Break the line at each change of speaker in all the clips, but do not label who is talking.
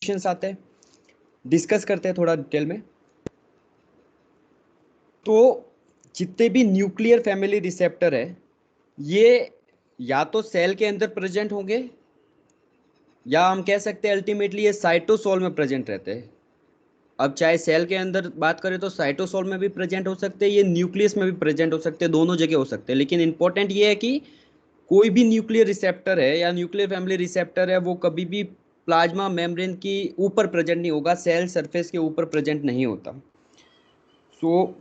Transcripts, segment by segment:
Questions आते हैं, discuss करते हैं थोड़ा डिटेल में। तो जितने भी न्यूक्लियर फैमिली रिसेप्टर है, ये या तो सेल के अंदर प्रेजेंट होंगे, या हम कह सकते हैं अल्टीमेटली ये साइटोसोल में प्रेजेंट रहते हैं। अब चाहे सेल के अंदर बात करें तो साइटोसोल में भी प्रेजेंट हो सकते हैं, ये न्यूक्लियस में भी प्रेजेंट हो सकते हैं, दोनों जगह हो सकते हैं। लेकिन इंपॉर्टेंट ये है कि कोई भी न्यूक्लियर रिसेप्टर है या न्यूक्लियर फैमिली रिसेप्टर है, वो कभी भी प्लाज्मा मेम्ब्रेन की ऊपर प्रेजेंट नहीं होगा, सेल सरफेस के ऊपर प्रेजेंट नहीं होता। सो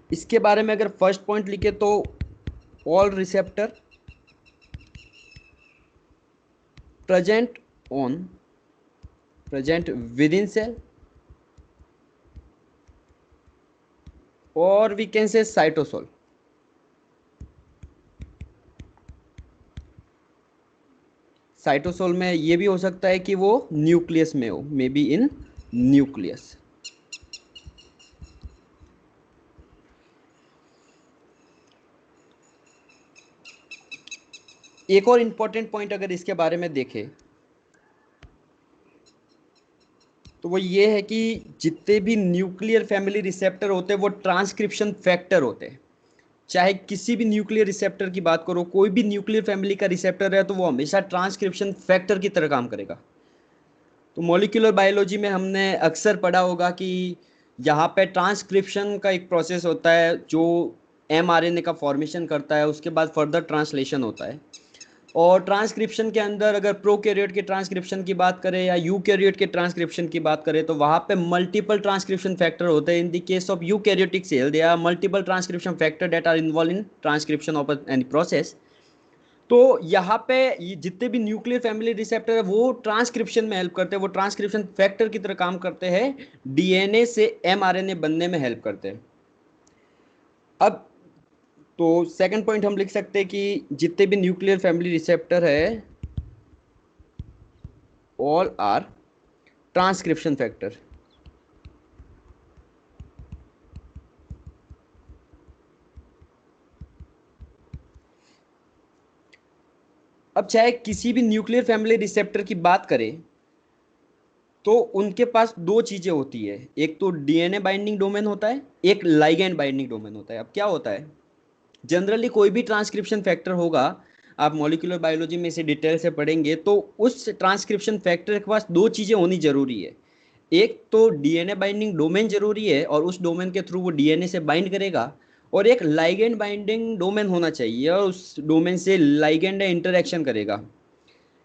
इसके बारे में अगर फर्स्ट पॉइंट लिखे तो all receptor present on present with in cell, और we can say cytosol. Cytosol में ये भी हो सकता है कि वो न्यूक्लियस में हो, मे बी इन न्यूक्लियस। एक और इंपॉर्टेंट पॉइंट अगर इसके बारे में देखें तो वो ये है कि जितने भी न्यूक्लियर फैमिली रिसेप्टर होते हैं वो ट्रांसक्रिप्शन फैक्टर होते हैं। चाहे किसी भी न्यूक्लियर रिसेप्टर की बात करो, कोई भी न्यूक्लियर फैमिली का रिसेप्टर है तो वो हमेशा ट्रांसक्रिप्शन फैक्टर की तरह काम करेगा। तो मॉलिक्यूलर बायोलॉजी में हमने अक्सर पढ़ा होगा कि यहाँ पे ट्रांसक्रिप्शन का एक प्रोसेस होता है जो एमआरएनए का फॉर्मेशन करता है, उसके बाद फर्दर ट्रांसलेशन होता है। और ट्रांसक्रिप्शन के अंदर अगर प्रोकैरियोट के ट्रांसक्रिप्शन की बात करें या यूकैरियोट के ट्रांसक्रिप्शन की बात करें तो वहाँ पे मल्टीपल ट्रांसक्रिप्शन फैक्टर होते हैं। In the case of eukaryotic cell they are multiple transcription factor that are involve in transcription of any process. तो यहाँ पे ये जितने भी न्यूक्लियर फैमिली रिसेप्टर है वो ट्रांसक्रिप्शन में हेल्प करते हैं, वो ट्रांसक्रिप्शन फैक्टर की तरह काम करते हैं, डीएनए से एमआरएनए बनने में हेल्प करते हैं। अब तो सेकंड पॉइंट हम लिख सकते हैं कि जितने भी न्यूक्लियर फैमिली रिसेप्टर है ऑल आर ट्रांसक्रिप्शन फैक्टर। अब चाहे किसी भी न्यूक्लियर फैमिली रिसेप्टर की बात करें तो उनके पास दो चीजें होती है, एक तो डीएनए बाइंडिंग डोमेन होता है, एक लाइगैंड बाइंडिंग डोमेन होता है। अब क्या होता है, जनरली कोई भी ट्रांसक्रिप्शन फैक्टर होगा, आप मॉलिक्यूलर बायोलॉजी में इसे डिटेल से पढ़ेंगे तो उस ट्रांसक्रिप्शन फैक्टर के पास दो चीज़ें होनी जरूरी है। एक तो डीएनए बाइंडिंग डोमेन जरूरी है और उस डोमेन के थ्रू वो डीएनए से बाइंड करेगा, और एक लाइगैंड बाइंडिंग डोमेन होना चाहिए और उस डोमेन से लाइगैंड इंटरेक्शन करेगा।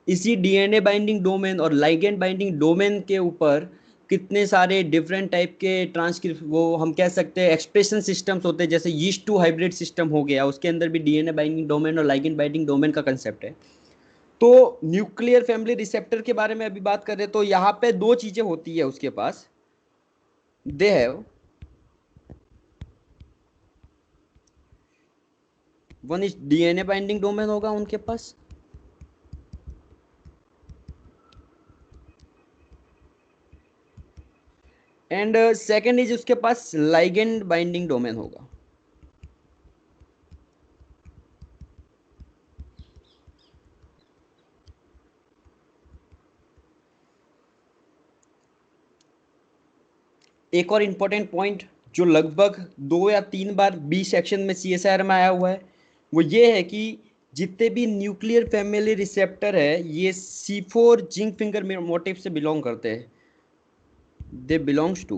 इसी डीएनए बाइंडिंग डोमेन और लाइगैंड बाइंडिंग डोमेन के ऊपर कितने सारे डिफरेंट टाइप के ट्रांसक्रिप्ट, वो हम कह सकते हैं एक्सप्रेशन सिस्टम्स होते हैं, जैसे यीस्ट टू हाइब्रिड सिस्टम हो गया, उसके अंदर भी डीएनए बाइंडिंग डोमेन और लाइगैंड बाइंडिंग डोमेन का कंसेप्ट है। तो न्यूक्लियर फैमिली रिसेप्टर के बारे में अभी बात कर रहे हैं तो यहाँ पे दो चीजें होती है उसके पास। They have one is DNA binding domain होगा उनके पास, एंड सेकेंड इज उसके पास लाइगैंड बाइंडिंग डोमेन होगा। एक और इंपॉर्टेंट पॉइंट जो लगभग 2 या 3 बार बी सेक्शन में सीएसआर में आया हुआ है वो ये है कि जितने भी न्यूक्लियर फैमिली रिसेप्टर है ये C4 जिंक फिंगर मोटिव से बिलोंग करते हैं। They belongs to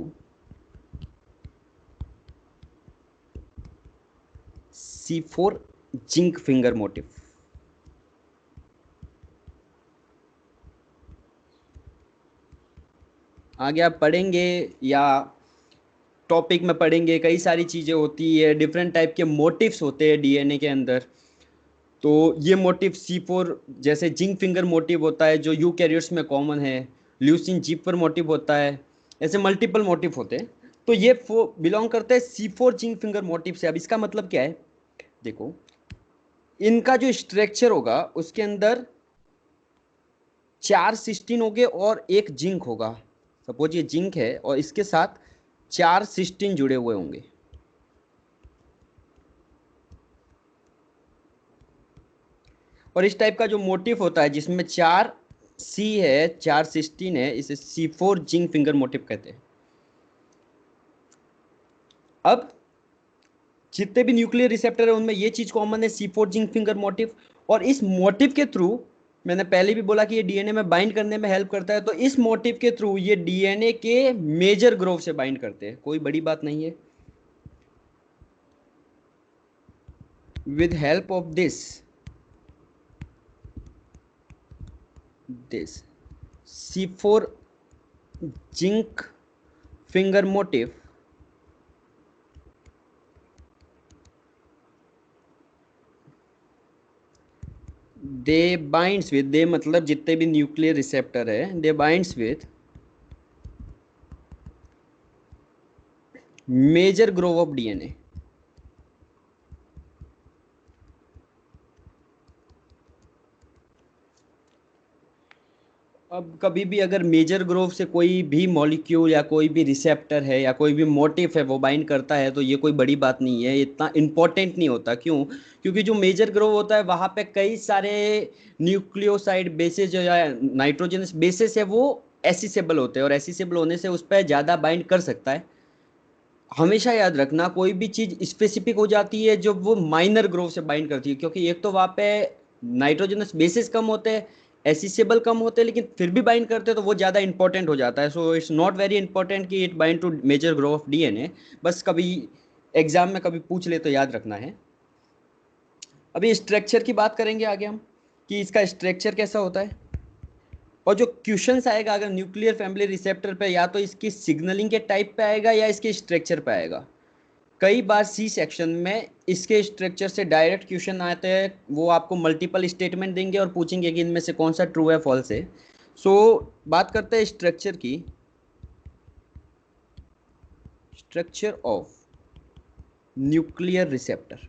C4 zinc finger motif. आगे आप पढ़ेंगे या टॉपिक में पढ़ेंगे, कई सारी चीज़ें होती है, डिफरेंट टाइप के मोटिव्स होते हैं डीएनए के अंदर। तो ये मोटिव C4 जैसे जिंक फिंगर मोटिव होता है जो यूकैरियोट्स में कॉमन है, ल्यूसिन जिपर मोटिव होता है, ऐसे मल्टीपल मोटिव होते हैं। तो ये बिलोंग करते हैं C4 जिंक फिंगर मोटिव से। अब इसका मतलब क्या है, देखो इनका जो स्ट्रक्चर होगा उसके अंदर 4 सिस्टीन होंगे और एक जिंक होगा। सपोज ये जिंक है और इसके साथ 4 सिस्टीन जुड़े हुए होंगे। और इस टाइप का जो मोटिफ होता है जिसमें 4 सी है 4 सिस्टीन है, इसे C4 जिंक फिंगर मोटिव कहते हैं। अब जितने भी न्यूक्लियर रिसेप्टर है उनमें ये चीज कॉमन है, C4 जिंक फिंगर मोटिव। और इस मोटिव के थ्रू, मैंने पहले भी बोला कि ये डीएनए में बाइंड करने में हेल्प करता है, तो इस मोटिव के थ्रू ये डीएनए के मेजर ग्रोव से बाइंड करते हैं, कोई बड़ी बात नहीं है। With help of this C4 zinc finger motif, they binds with, they मतलब जितने भी न्यूक्लियर रिसेप्टर है, they binds with major groove of DNA. अब कभी भी अगर मेजर ग्रोव से कोई भी मॉलिक्यूल या कोई भी रिसेप्टर है या कोई भी मोटिफ है वो बाइंड करता है, तो ये कोई बड़ी बात नहीं है, इतना इंपॉर्टेंट नहीं होता। क्यों? क्योंकि जो मेजर ग्रोव होता है वहाँ पे कई सारे न्यूक्लियोसाइड बेसेस या नाइट्रोजनस बेसेस है वो एसिसेबल होते हैं, और एसिसेबल होने से उस पर ज़्यादा बाइंड कर सकता है। हमेशा याद रखना, कोई भी चीज़ स्पेसिफिक हो जाती है जब वो माइनर ग्रोव से बाइंड करती है, क्योंकि एक तो वहाँ पे नाइट्रोजनस बेसिस कम होते हैं, एसिसेबल कम होते हैं, लेकिन फिर भी बाइंड करते हैं तो वो ज़्यादा इंपॉर्टेंट हो जाता है। So it's not very important कि it bind to major groove of DNA. बस कभी एग्जाम में कभी पूछ ले तो याद रखना है। अभी स्ट्रक्चर की बात करेंगे आगे हम, कि इसका स्ट्रक्चर कैसा होता है। और जो क्वेश्चंस आएगा अगर न्यूक्लियर फैमिली रिसेप्टर पे, या तो इसकी सिग्नलिंग के टाइप पे आएगा या इसके स्ट्रक्चर पे आएगा। कई बार सी सेक्शन में इसके स्ट्रक्चर से डायरेक्ट क्वेश्चन आते हैं, वो आपको मल्टीपल स्टेटमेंट देंगे और पूछेंगे कि इनमें से कौन सा ट्रू है फॉल्स है। सो बात करते हैं स्ट्रक्चर की। Structure of nuclear receptor.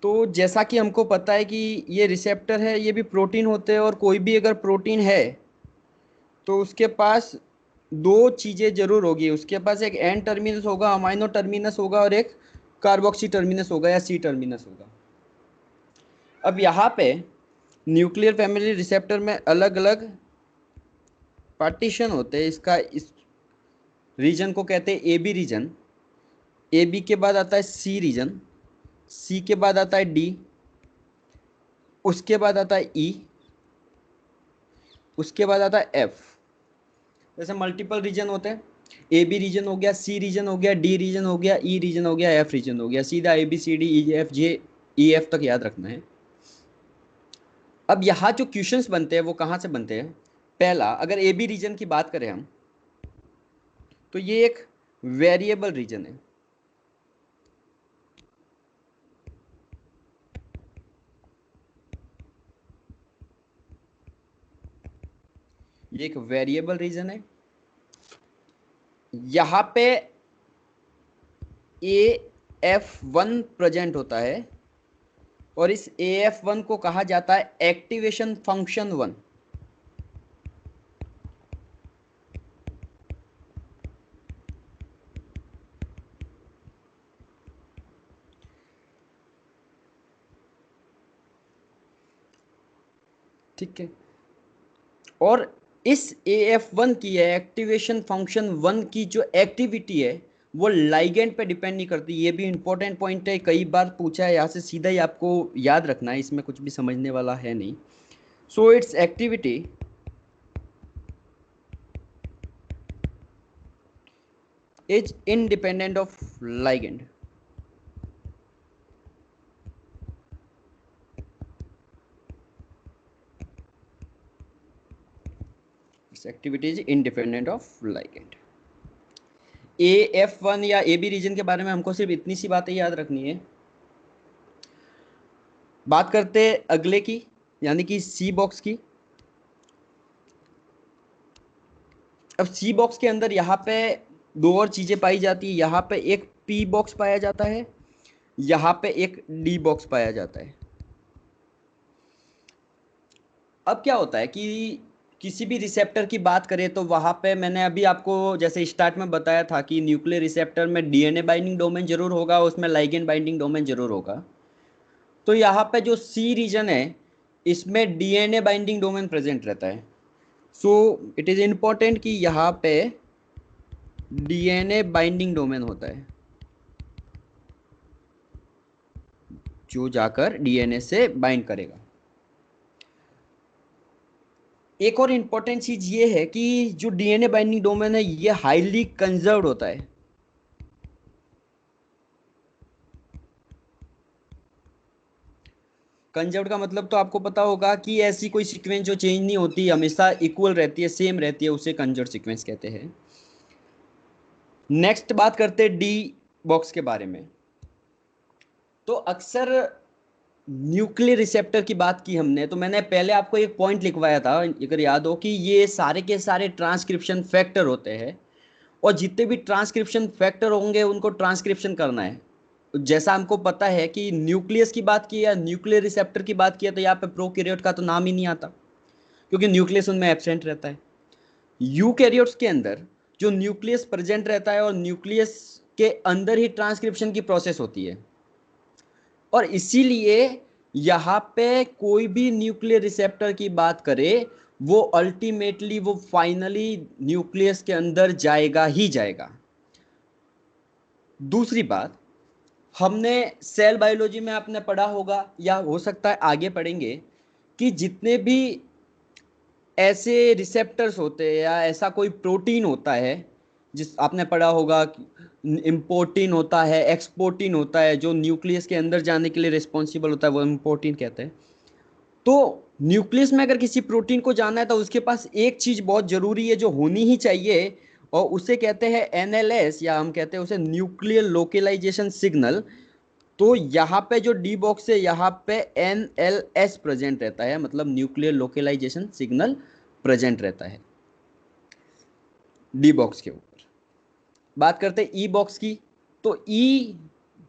तो जैसा कि हमको पता है कि ये रिसेप्टर है, ये भी प्रोटीन होते हैं, और कोई भी अगर प्रोटीन है तो उसके पास दो चीज़ें जरूर होगी। उसके पास एक एन टर्मिनस होगा, अमाइनो टर्मिनस होगा, और एक कार्बोक्सी टर्मिनस होगा या सी टर्मिनस होगा। अब यहाँ पे न्यूक्लियर फैमिली रिसेप्टर में अलग अलग पार्टीशन होते हैं। इसका इस रीजन को कहते हैं a b region. A b के बाद आता है सी रीजन, सी के बाद आता है डी, उसके बाद आता है ई, उसके बाद आता है एफ। जैसे मल्टीपल रीजन होते हैं, ए बी रीजन हो गया, सी रीजन हो गया, डी रीजन हो गया, ई रीजन हो गया, एफ रीजन हो गया। सीधा a b c d e f j e f तक याद रखना है। अब यहाँ जो क्वेश्चंस बनते हैं वो कहाँ से बनते हैं। पहला, अगर ए बी रीजन की बात करें हम, तो ये एक वेरिएबल रीजन है। ये एक वेरिएबल रीजन है। यहाँ पे AF1 प्रेजेंट होता है, और इस AF1 को कहा जाता है एक्टिवेशन फंक्शन 1। ठीक है, और इस AF1 की एक्टिवेशन फंक्शन 1 की जो एक्टिविटी है वो लाइगेंड पे डिपेंड नहीं करती। ये भी इंपॉर्टेंट पॉइंट है, कई बार पूछा है, यहाँ से सीधा ही आपको याद रखना है, इसमें कुछ भी समझने वाला है नहीं। So it's activity is independent of ligand. It's activity is independent of ligand. AF1 या ए बी रीजन के बारे में हमको सिर्फ इतनी सी बातें याद रखनी है। बात करते हैं अगले की, यानी कि सी बॉक्स की। अब सी बॉक्स के अंदर यहाँ पे दो और चीजें पाई जाती है। यहाँ पे एक पी बॉक्स पाया जाता है, यहाँ पे एक डी बॉक्स पाया जाता है। अब क्या होता है कि किसी भी रिसेप्टर की बात करें तो वहाँ पे मैंने अभी आपको जैसे स्टार्ट में बताया था कि न्यूक्लियर रिसेप्टर में डीएनए बाइंडिंग डोमेन जरूर होगा, उसमें लाइगेंड बाइंडिंग डोमेन जरूर होगा। तो यहाँ पे जो सी रीजन है इसमें डीएनए बाइंडिंग डोमेन प्रेजेंट रहता है। सो इट इज इंपॉर्टेंट कि यहाँ पे डीएनए बाइंडिंग डोमेन होता है जो जाकर डीएनए से बाइंड करेगा। एक और इंपॉर्टेंट चीज ये है कि जो डीएनए बाइंडिंग डोमेन है ये हाईली कंजर्व्ड होता है। कंजर्व्ड का मतलब तो आपको पता होगा कि ऐसी कोई सीक्वेंस जो चेंज नहीं होती, हमेशा इक्वल रहती है, सेम रहती है, उसे कंजर्व्ड सीक्वेंस कहते हैं। नेक्स्ट बात करते हैं डी बॉक्स के बारे में। तो अक्सर न्यूक्लियर रिसेप्टर की बात की हमने, तो मैंने पहले आपको एक पॉइंट लिखवाया था, अगर याद हो, कि ये सारे के सारे ट्रांसक्रिप्शन फैक्टर होते हैं और जितने भी ट्रांसक्रिप्शन फैक्टर होंगे उनको ट्रांसक्रिप्शन करना है। जैसा हमको पता है कि न्यूक्लियस की बात की या न्यूक्लियर रिसेप्टर की बात किया तो यहाँ पे प्रोकैरियोट का तो नाम ही नहीं आता क्योंकि न्यूक्लियस उनमें एब्सेंट रहता है। यूकैरियोट्स के अंदर जो न्यूक्लियस प्रेजेंट रहता है और न्यूक्लियस के अंदर ही ट्रांसक्रिप्शन की प्रोसेस होती है, और इसीलिए यहाँ पे कोई भी न्यूक्लियर रिसेप्टर की बात करे वो अल्टीमेटली वो फाइनली न्यूक्लियस के अंदर जाएगा ही जाएगा। दूसरी बात, हमने सेल बायोलॉजी में आपने पढ़ा होगा या हो सकता है आगे पढ़ेंगे कि जितने भी ऐसे रिसेप्टर्स होते हैं या ऐसा कोई प्रोटीन होता है, जिस आपने पढ़ा होगा इम्पोर्टिन होता है, एक्सपोर्टिन होता है, जो न्यूक्लियस के अंदर जाने के लिए रिस्पॉन्सिबल होता है, वो इम्पोर्टिन कहते हैं। तो न्यूक्लियस में अगर किसी प्रोटीन को जाना है तो उसके पास एक चीज बहुत जरूरी है जो होनी ही चाहिए, और उसे कहते हैं एनएलएस, या हम कहते हैं उसे न्यूक्लियर लोकेलाइजेशन सिग्नल। तो यहाँ पे जो डी बॉक्स है यहाँ पे एनएलएस प्रेजेंट रहता है, मतलब न्यूक्लियर लोकेलाइजेशन सिग्नल प्रेजेंट रहता है डी बॉक्स के ऊपर। बात करते हैं ई बॉक्स की, तो ई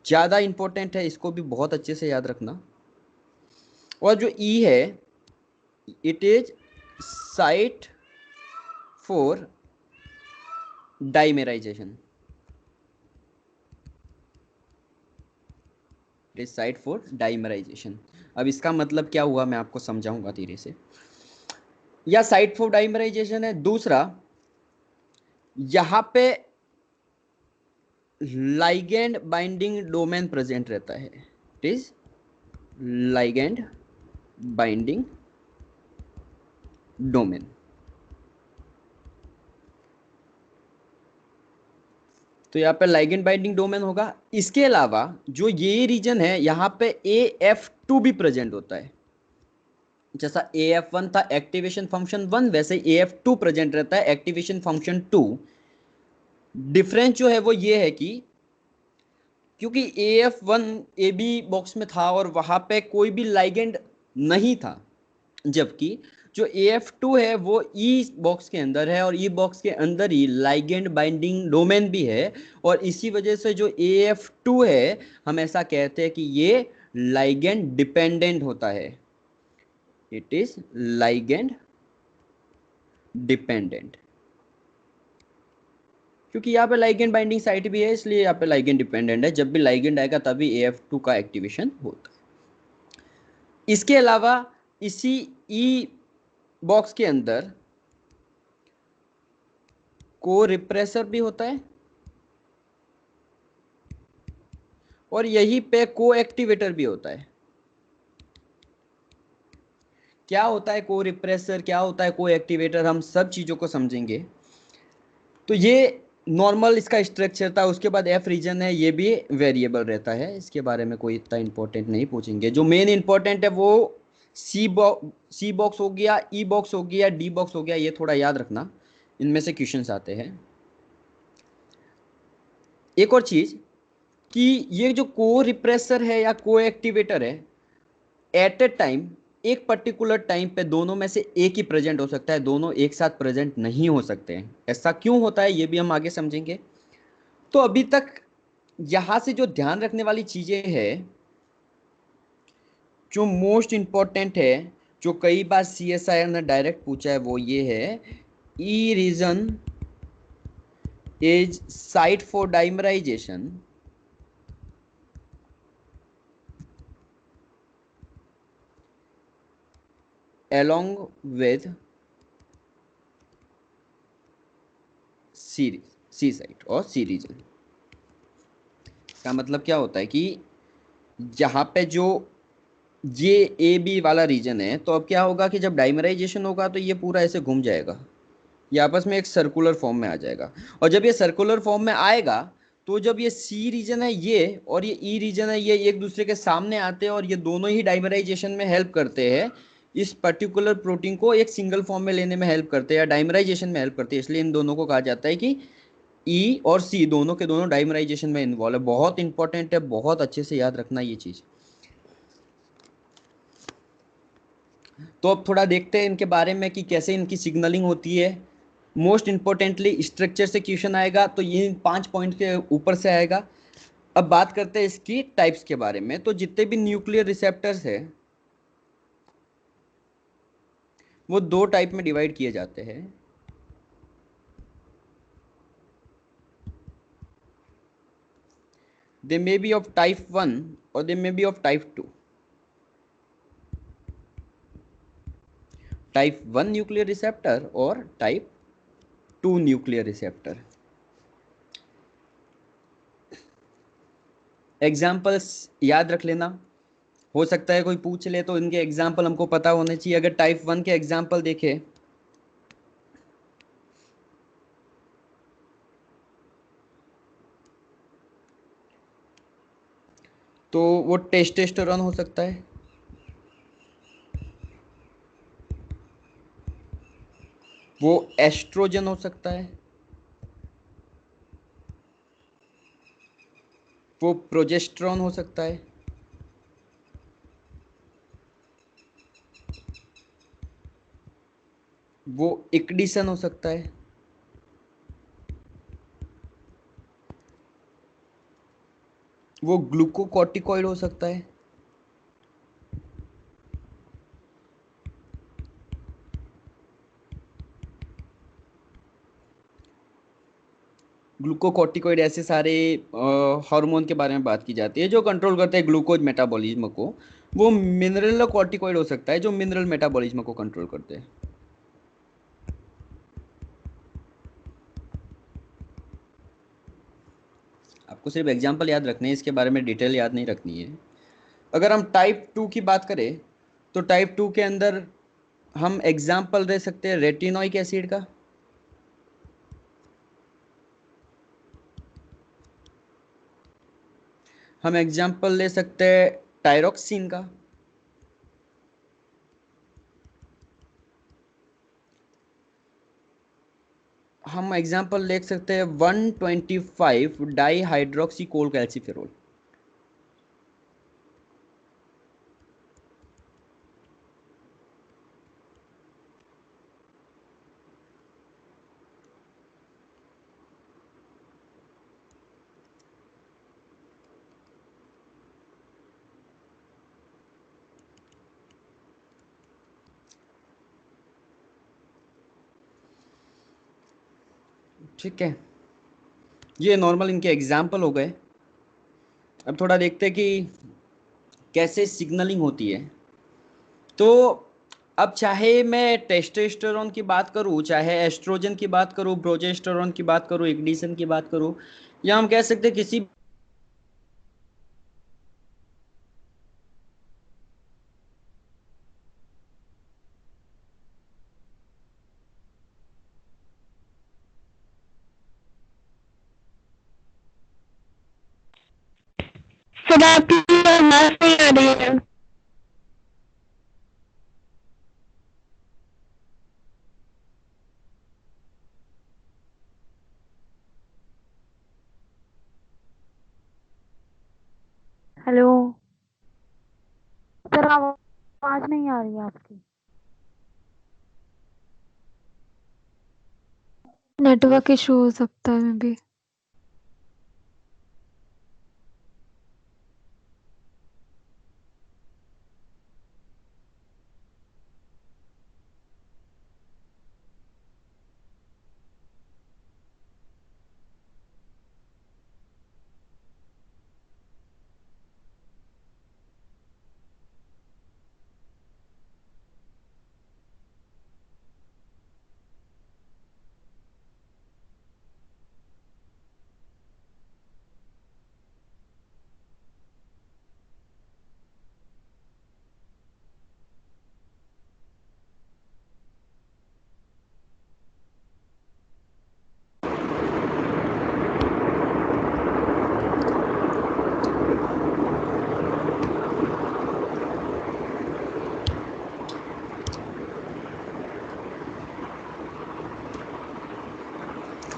ज्यादा इंपॉर्टेंट है, इसको भी बहुत अच्छे से याद रखना। और जो ई है it is site for dimerization, it is site for dimerization. अब इसका मतलब क्या हुआ मैं आपको समझाऊंगा धीरे से। या साइट फॉर डाइमेराइजेशन है। दूसरा, यहां पे लाइगेंड बाइंडिंग डोमेन प्रेजेंट रहता है, it is ligand binding domain. तो यहाँ पे लाइगेंड बाइंडिंग डोमेन होगा। इसके अलावा जो ये रीजन है यहाँ पे AF2 भी प्रेजेंट होता है। जैसा AF1 था एक्टिवेशन फंक्शन 1, वैसे AF2 प्रेजेंट रहता है एक्टिवेशन फंक्शन 2। डिफरेंस जो है वो ये है कि क्योंकि AF1 AB बॉक्स में था और वहां पे कोई भी लाइगेंड नहीं था, जबकि जो AF2 है वो ई बॉक्स के अंदर है और ई बॉक्स के अंदर ही लाइगेंड बाइंडिंग डोमेन भी है, और इसी वजह से जो AF2 है हम ऐसा कहते हैं कि ये लाइगेंड डिपेंडेंट होता है, इट इज लाइगेंड डिपेंडेंट। क्योंकि यहाँ पे लाइगेंड बाइंडिंग साइट भी है इसलिए यहाँ पे लाइगेंड डिपेंडेंट है, जब भी लाइगेंड आएगा तभी AF2 का एक्टिवेशन होता है। इसके अलावा इसी ई बॉक्स के अंदर को रिप्रेसर भी होता है और यहीं पे को एक्टिवेटर भी होता है। क्या होता है को रिप्रेसर, क्या होता है को एक्टिवेटर, हम सब चीजों को समझेंगे। तो ये नॉर्मल इसका स्ट्रक्चर था। उसके बाद एफ रीजन है, ये भी वेरिएबल रहता है, इसके बारे में कोई इतना इंपॉर्टेंट नहीं पूछेंगे। जो मेन इंपॉर्टेंट है वो सी बॉक्स हो गया, ई बॉक्स हो गया, डी बॉक्स हो गया, ये थोड़ा याद रखना, इनमें से क्वेश्चंस आते हैं। एक और चीज कि ये जो को रिप्रेसर है या को एक्टिवेटर है, एट ए टाइम एक पर्टिकुलर टाइम पे दोनों में से एक ही प्रेजेंट हो सकता है, दोनों एक साथ प्रेजेंट नहीं हो सकते हैं। ऐसा क्यों होता है ये भी हम आगे समझेंगे। तो अभी तक यहां से जो ध्यान रखने वाली चीजें हैं, जो मोस्ट इंपॉर्टेंट है, जो कई बार CSIR ने डायरेक्ट पूछा है, वो ये है E region is site for dimerization along with C site और सी रीजन। इसका मतलब क्या होता है कि जहां पे जो ये ए बी वाला रीजन है, तो अब क्या होगा कि जब डाइमराइजेशन होगा तो ये पूरा ऐसे घूम जाएगा, ये आपस में एक सर्कुलर फॉर्म में आ जाएगा। और जब ये सर्कुलर फॉर्म में आएगा, तो जब ये सी रीजन है ये और ये ई रीजन है ये एक दूसरे के सामने आते हैं और ये दोनों ही डाइमराइजेशन में हेल्प करते हैं, इस पर्टिकुलर प्रोटीन को एक सिंगल फॉर्म में लेने में हेल्प करते हैं या डाइमराइजेशन में हेल्प करते हैं। इसलिए इन दोनों को कहा जाता है कि ई और सी दोनों के दोनों डाइमराइजेशन में इन्वॉल्व है। बहुत इंपॉर्टेंट है, बहुत अच्छे से याद रखना ये चीज। तो अब थोड़ा देखते हैं इनके बारे में कि कैसे इनकी सिग्नलिंग होती है। मोस्ट इंपॉर्टेंटली स्ट्रक्चर से क्वेश्चन आएगा, तो ये 5 पॉइंट के ऊपर से आएगा। अब बात करते हैं इसकी टाइप्स के बारे में। तो जितने भी न्यूक्लियर रिसेप्टर्स है वो दो टाइप में डिवाइड किए जाते हैं। They may be of type 1 और they may be of type 2। Type 1 nuclear receptor और टाइप 2 न्यूक्लियर रिसेप्टर। एग्जाम्पल्स याद रख लेना, हो सकता है कोई पूछ ले तो इनके एग्जाम्पल हमको पता होने चाहिए। अगर टाइप 1 के एग्जाम्पल देखें तो वो टेस्टोस्टेरोन हो सकता है, वो एस्ट्रोजन हो सकता है, वो प्रोजेस्टेरोन हो सकता है, वो इक्डिसन हो सकता है, वो ग्लूकोकॉर्टिकॉइड हो सकता है, ग्लूकोकॉर्टिकॉइड ऐसे सारे हार्मोन के बारे में बात की जाती है जो कंट्रोल करते हैं ग्लूकोज मेटाबॉलिज्म को। वो मिनरल कॉर्टिकॉइड हो सकता है जो मिनरल मेटाबॉलिज्म को कंट्रोल करते हैं। आपको सिर्फ एग्जाम्पल याद रखने हैं, इसके बारे में डिटेल याद नहीं रखनी है। अगर हम टाइप 2 की बात करें तो टाइप 2 के अंदर हम एग्जाम्पल दे सकते हैं रेटिनोइक एसिड का, हम एग्जाम्पल ले सकते हैं टायरोक्सिन का, हम एग्जाम्पल ले सकते हैं 125 डाई हाइड्रोक्सी कोल कैल्सीफेरोल। ठीक है, ये नॉर्मल इनके एग्जाम्पल हो गए। अब थोड़ा देखते हैं कि कैसे सिग्नलिंग होती है। तो अब चाहे मैं टेस्टोस्टेरोन की बात करूं, चाहे एस्ट्रोजन की बात करूं, प्रोजेस्टेरोन की बात करूं, इग्निशन की बात करूं, या हम कह सकते हैं किसी
सर आपकी आवाज नहीं आ रही है। हेलो सर, आवाज नहीं आ रही है आपकी। नेटवर्क इशू हो सकता है मे बी।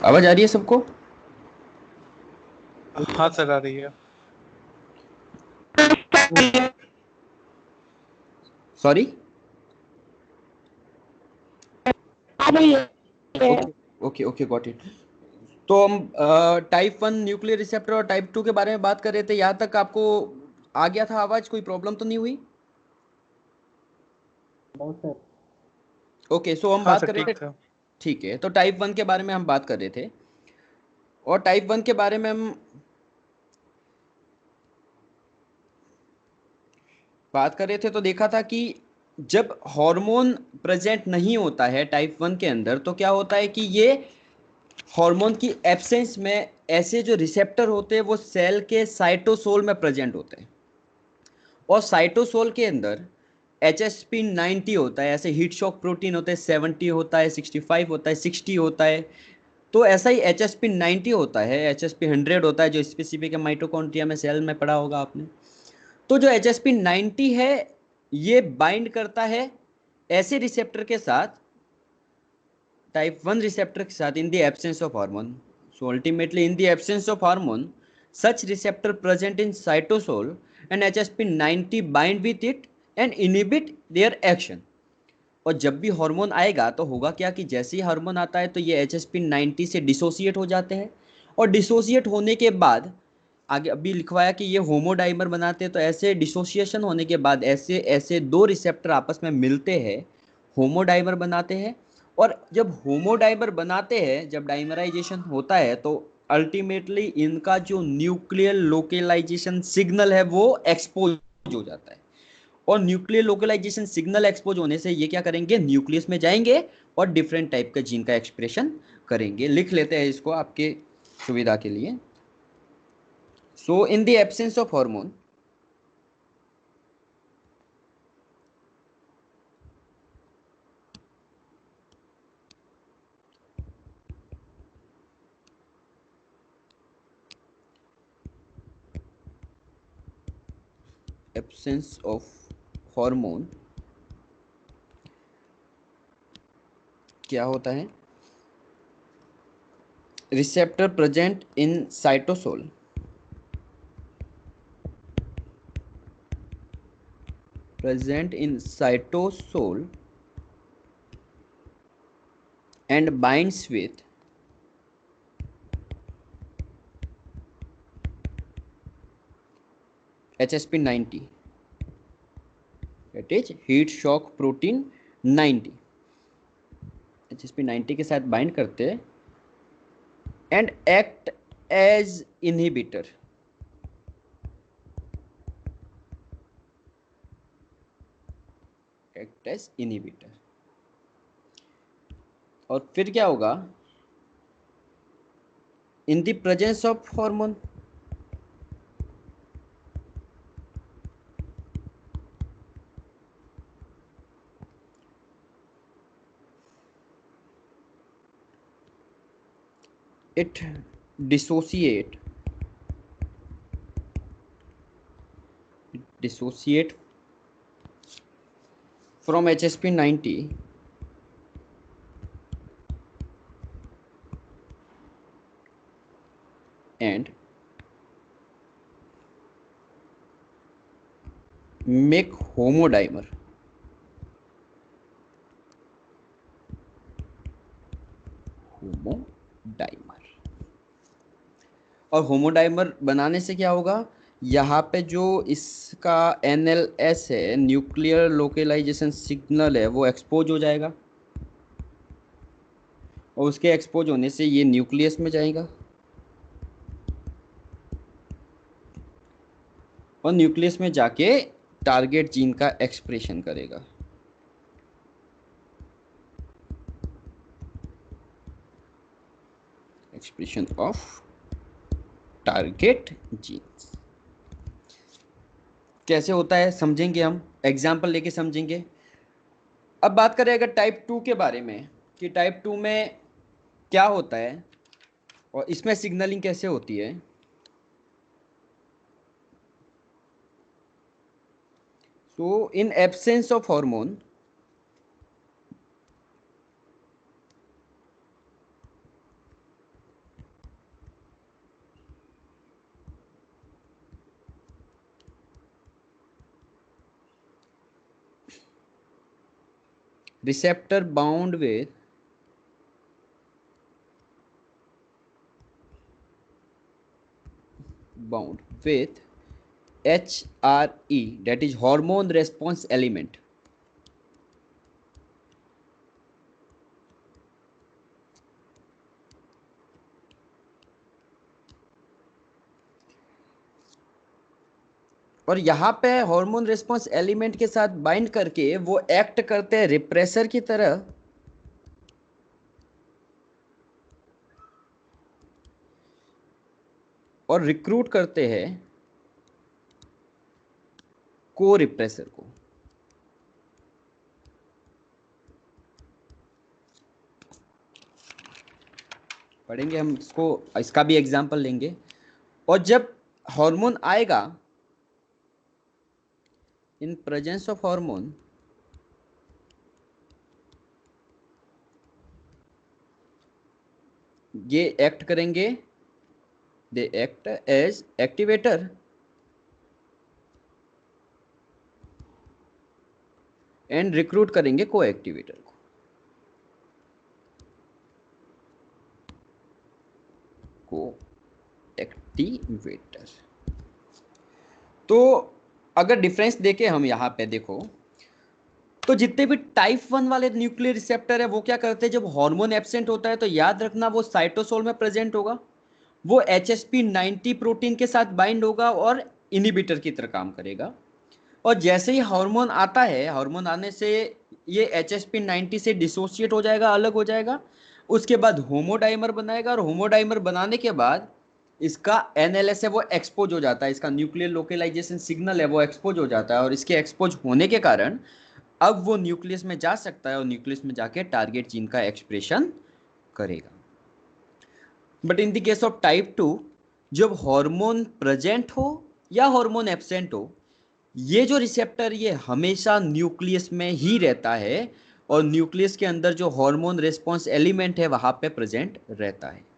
आवाज आ रही है सबको?
हाँ सर, आ रही है।
सॉरी।
आ रही है।
Okay okay okay, got it. तो हम टाइप 1 न्यूक्लियर रिसेप्टर और टाइप 2 के बारे में बात कर रहे थे। यहाँ तक आपको आ गया था आवाज? कोई प्रॉब्लम तो नहीं हुई? ओके, सो हम
हाँ
बात
सर,
कर रहे
ठीक
थे।
था।
ठीक है, तो टाइप 1 के बारे में हम बात कर रहे थे, और टाइप 1 के बारे में हम बात कर रहे थे तो देखा था कि जब हार्मोन प्रेजेंट नहीं होता है टाइप 1 के अंदर, तो क्या होता है कि ये हार्मोन की एब्सेंस में ऐसे जो रिसेप्टर होते हैं वो सेल के साइटोसोल में प्रेजेंट होते हैं। और साइटोसोल के अंदर HSP90 होता है, ऐसे हीट शॉक प्रोटीन होते हैं, 70 होता है, 65 होता है, 60 होता है। तो ऐसा ही HSP90 होता है, HSP100 होता है, जो स्पेसिफिक है माइटोकॉन्ड्रिया में, सेल में पढ़ा होगा आपने। तो जो HSP90 है, ये बाइंड करता है ऐसे रिसेप्टर के साथ, टाइप 1 रिसेप्टर के साथ, इन the absence of hormone. So ultimately in the absence of hormone, such receptor present in cytosol and HSP90 bind with it and inhibit their action। और जब भी हार्मोन आएगा तो होगा क्या कि जैसे ही हार्मोन आता है तो ये HSP90 से डिसोसिएट हो जाते हैं, और डिसोसिएट होने के बाद आगे अभी लिखवाया कि ये होमोडाइमर बनाते हैं। तो ऐसे डिसोसिएशन होने के बाद ऐसे ऐसे दो रिसेप्टर आपस में मिलते हैं, होमोडाइमर बनाते हैं। और जब होमोडाइमर बनाते हैं, जब डाइमराइजेशन होता है, तो अल्टीमेटली इनका जो न्यूक्लियर लोकलाइजेशन सिग्नल है वो एक्सपोज हो जाता है। और न्यूक्लियर लोकलाइजेशन सिग्नल एक्सपोज होने से ये क्या करेंगे, न्यूक्लियस में जाएंगे और डिफरेंट टाइप का जीन का एक्सप्रेशन करेंगे। लिख लेते हैं इसको आपके सुविधा के लिए। So in the absence of hormone, absence of hormone क्या होता है? Receptor present in cytosol present in cytosol and binds with HSP90, that is heat shock protein 90। HSP90 के साथ बाइंड करते हैं and act as inhibitor, act as inhibitor. और फिर क्या होगा, in the presence of hormone, it dissociate dissociate from HSP90 and make homodimer, homodimer. और homodimer बनाने से क्या होगा, यहाँ पे जो इसका NLS है, न्यूक्लियर लोकलाइजेशन सिग्नल है, वो एक्सपोज हो जाएगा। और उसके एक्सपोज होने से ये न्यूक्लियस में जाएगा, और न्यूक्लियस में जाके टारगेट जीन का एक्सप्रेशन करेगा। एक्सप्रेशन ऑफ टारगेट जीन्स कैसे होता है समझेंगे, हम एग्जाम्पल लेके समझेंगे। अब बात करें अगर टाइप 2 के बारे में, कि टाइप 2 में क्या होता है और इसमें सिग्नलिंग कैसे होती है। So in absence of hormone, receptor bound with HRE, that is hormone response element. और यहाँ पे हार्मोन रिस्पॉन्स एलिमेंट के साथ बाइंड करके वो एक्ट करते हैं रिप्रेसर की तरह, और रिक्रूट करते हैं को रिप्रेसर को। पढ़ेंगे हम इसको, इसका भी एग्जांपल लेंगे। और जब हार्मोन आएगा, इन प्रेजेंस ऑफ हार्मोन, ये एक्ट करेंगे, they act as activator and recruit करेंगे को एक्टिवेटर को। एक्टिवेटर। तो अगर डिफरेंस देखें हम यहाँ पे देखो, तो जितने भी टाइप 1 वाले न्यूक्लियर रिसेप्टर है वो क्या करते हैं, जब हार्मोन एब्सेंट होता है तो याद रखना वो साइटोसोल में प्रेजेंट होगा, वो HSP90 प्रोटीन के साथ बाइंड होगा और इनिबिटर की तरह काम करेगा। और जैसे ही हार्मोन आता है, हार्मोन आने से ये HSP90 से डिसोसिएट हो जाएगा, अलग हो जाएगा, उसके बाद होमोडाइमर बनाएगा, और होमोडाइमर बनाने के बाद इसका NLS है वो एक्सपोज हो जाता है, इसका न्यूक्लियर लोकेलाइजेशन सिग्नल है वो एक्सपोज हो जाता है, और इसके एक्सपोज होने के कारण अब वो न्यूक्लियस में जा सकता है और न्यूक्लियस में जाके टारगेट जीन का एक्सप्रेशन करेगा। But in the case of type 2, जब हार्मोन प्रेजेंट हो या हार्मोन एब्सेंट हो, ये जो रिसेप्टर ये हमेशा न्यूक्लियस में ही रहता है, और न्यूक्लियस के अंदर जो हार्मोन रिस्पॉन्स एलिमेंट है वहां पे प्रेजेंट रहता है।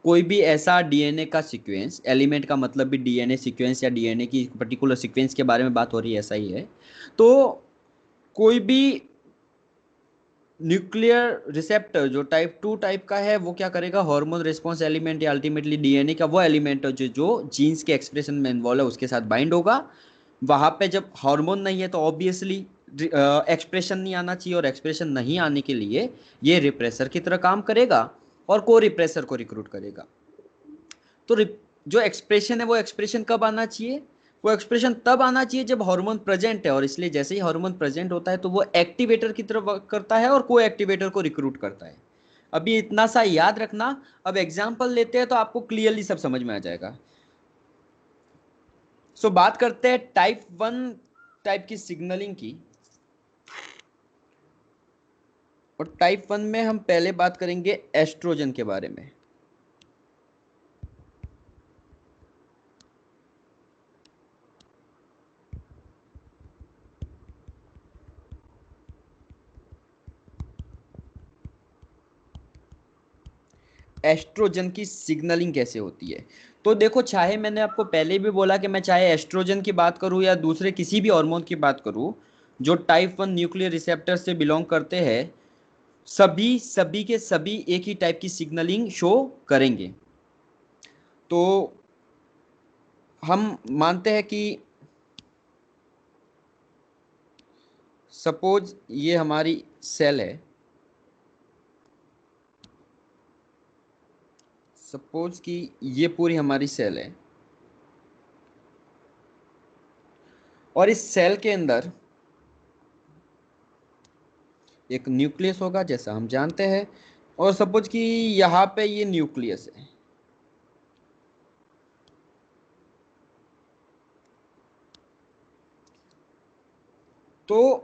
कोई भी ऐसा डीएनए का सीक्वेंस, एलिमेंट का मतलब भी डीएनए सीक्वेंस या डीएनए की पर्टिकुलर सीक्वेंस के बारे में बात हो रही है, ऐसा ही है। तो कोई भी न्यूक्लियर रिसेप्टर जो टाइप 2 टाइप का है वो क्या करेगा, हार्मोन रिस्पॉन्स एलिमेंट या अल्टीमेटली डीएनए का वो एलिमेंट जो जीन्स के एक्सप्रेशन में इन्वॉल्व है उसके साथ बाइंड होगा। वहां पे जब हार्मोन नहीं है तो ऑब्वियसली एक्सप्रेशन नहीं आना चाहिए, और एक्सप्रेशन नहीं आने के लिए ये रिप्रेसर की तरह काम करेगा और को रिप्रेसर को रिक्रूट करेगा। तो जो एक्सप्रेशन है वो एक्सप्रेशन कब आना चाहिए, वो एक्सप्रेशन तब आना चाहिए जब हार्मोन प्रेजेंट है, और इसलिए जैसे ही हार्मोन प्रेजेंट होता है तो वो एक्टिवेटर की तरफ वर्क करता है और को एक्टिवेटर को रिक्रूट करता है। अभी इतना सा याद रखना। अब एग्जांपल लेते हैं तो आपको क्लियरली सब समझ में आ जाएगा। सो बात करते हैं टाइप 1 टाइप की सिग्नलिंग की। और टाइप 1 में हम पहले बात करेंगे एस्ट्रोजन के बारे में। एस्ट्रोजन की सिग्नलिंग कैसे होती है, तो देखो, चाहे मैंने आपको पहले भी बोला कि मैं चाहे एस्ट्रोजन की बात करूं या दूसरे किसी भी हार्मोन की बात करूं जो टाइप 1 न्यूक्लियर रिसेप्टर से बिलोंग करते हैं, सभी सभी के सभी एक ही टाइप की सिग्नलिंग शो करेंगे। तो हम मानते हैं कि सपोज ये हमारी सेल है, सपोज कि ये पूरी हमारी सेल है, और इस सेल के अंदर एक न्यूक्लियस होगा जैसा हम जानते हैं, और सपोज कि यहाँ पे ये न्यूक्लियस है। तो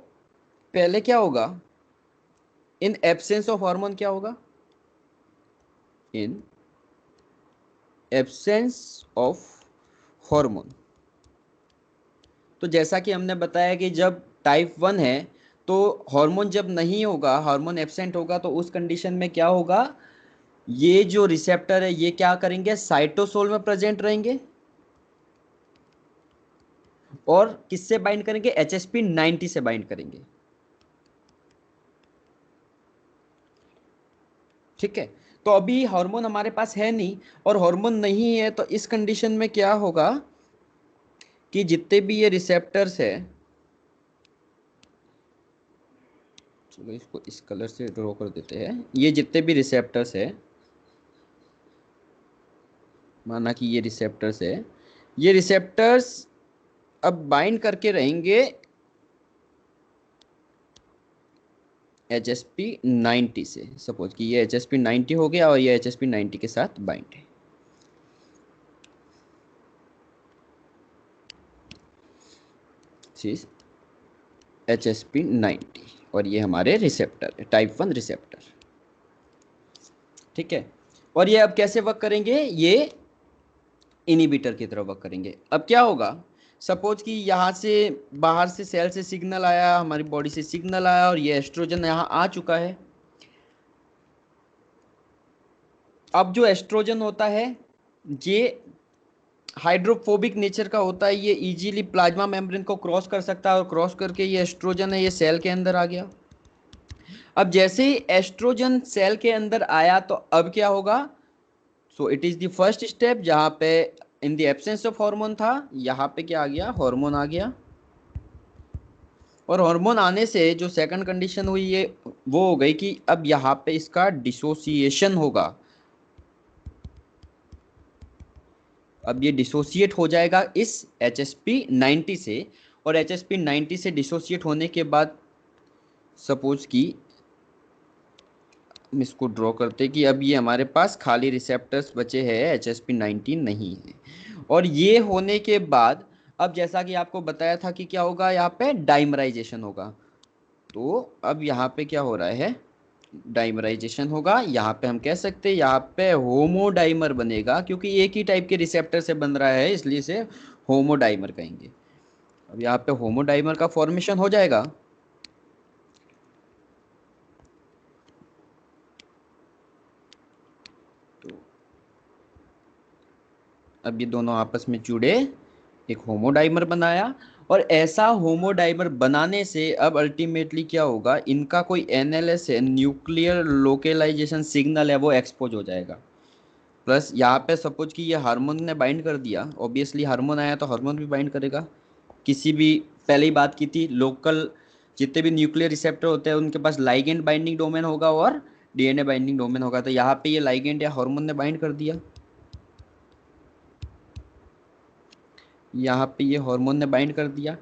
पहले क्या होगा, इन एब्सेंस ऑफ हार्मोन क्या होगा, इन एब्सेंस ऑफ हार्मोन, तो जैसा कि हमने बताया कि जब टाइप 1 है तो हार्मोन जब नहीं होगा, हार्मोन एब्सेंट होगा, तो उस कंडीशन में क्या होगा, ये जो रिसेप्टर है ये क्या करेंगे, साइटोसोल में प्रेजेंट रहेंगे, और किससे बाइंड करेंगे, HSP90 से बाइंड करेंगे। ठीक है, तो अभी हार्मोन हमारे पास है नहीं, और हार्मोन नहीं है तो इस कंडीशन में क्या होगा कि जितने भी ये रिसेप्टर्स है, चलो इसको इस कलर से ड्रॉ कर देते हैं, ये जितने भी रिसेप्टर्स है, माना कि ये रिसेप्टर्स है, ये रिसेप्टर्स अब बाइंड करके रहेंगे HSP90 से। सपोज कि ये HSP90 हो गया और ये HSP90 के साथ बाइंड है। HSP90 और ये हमारे रिसेप्टर है, टाइप 1 रिसेप्टर। ठीक है, और ये अब कैसे वर्क करेंगे, ये इनिबिटर की तरह वर्क करेंगे। अब क्या होगा, सपोज कि यहाँ से बाहर से सेल से सिग्नल आया, हमारी बॉडी से सिग्नल आया, और ये एस्ट्रोजन यहाँ आ चुका है। अब जो एस्ट्रोजन होता है ये हाइड्रोफोबिक नेचर का होता है, ये इजीली प्लाज्मा मेम्ब्रेन को क्रॉस कर सकता है, और क्रॉस करके ये एस्ट्रोजन है ये सेल के अंदर आ गया। अब जैसे ही एस्ट्रोजन सेल के अंदर आया तो अब क्या होगा, so it is the first step, जहां पे इन द एब्सेंस ऑफ हार्मोन था, यहाँ पे क्या आ गया, हार्मोन आ गया। और हार्मोन आने से जो सेकंड कंडीशन हुई है वो हो गई कि अब यहाँ पे इसका डिसोसिएशन होगा। अब ये डिसोसिएट हो जाएगा इस HSP90 से, और HSP90 से डिसोसिएट होने के बाद सपोज कि हम इसको ड्रॉ करते कि अब ये हमारे पास खाली रिसेप्टर्स बचे हैं, HSP90 नहीं है। और ये होने के बाद अब जैसा कि आपको बताया था कि क्या होगा, यहाँ पे डाइमराइजेशन होगा। तो अब यहाँ पे क्या हो रहा है, डाइमराइजेशन होगा। यहाँ पे हम कह सकते हैं यहाँ पे होमोडाइमर बनेगा, क्योंकि एक ही टाइप के रिसेप्टर से बन रहा है, इसलिए इसे होमोडाइमर कहेंगे। अब यहाँ पे होमोडाइमर का फॉर्मेशन हो जाएगा। तो अब ये दोनों आपस में जुड़े, एक होमोडाइमर बनाया, और ऐसा होमोडाइमर बनाने से अब अल्टीमेटली क्या होगा, इनका कोई NLS है, न्यूक्लियर लोकेलाइजेशन सिग्नल है, वो एक्सपोज हो जाएगा। प्लस यहाँ पे सपोज कि ये हार्मोन ने बाइंड कर दिया, ऑब्वियसली हार्मोन आया तो हार्मोन भी बाइंड करेगा। किसी भी, पहले ही बात की थी, लोकल जितने भी न्यूक्लियर रिसेप्टर होते हैं उनके पास लाइगेंड बाइंडिंग डोमेन होगा और DNA बाइंडिंग डोमेन होगा। तो यहाँ पे ये लाइगेंड या हार्मोन ने बाइंड कर दिया, यहाँ पे ये हार्मोन ने बाइंड कर दिया।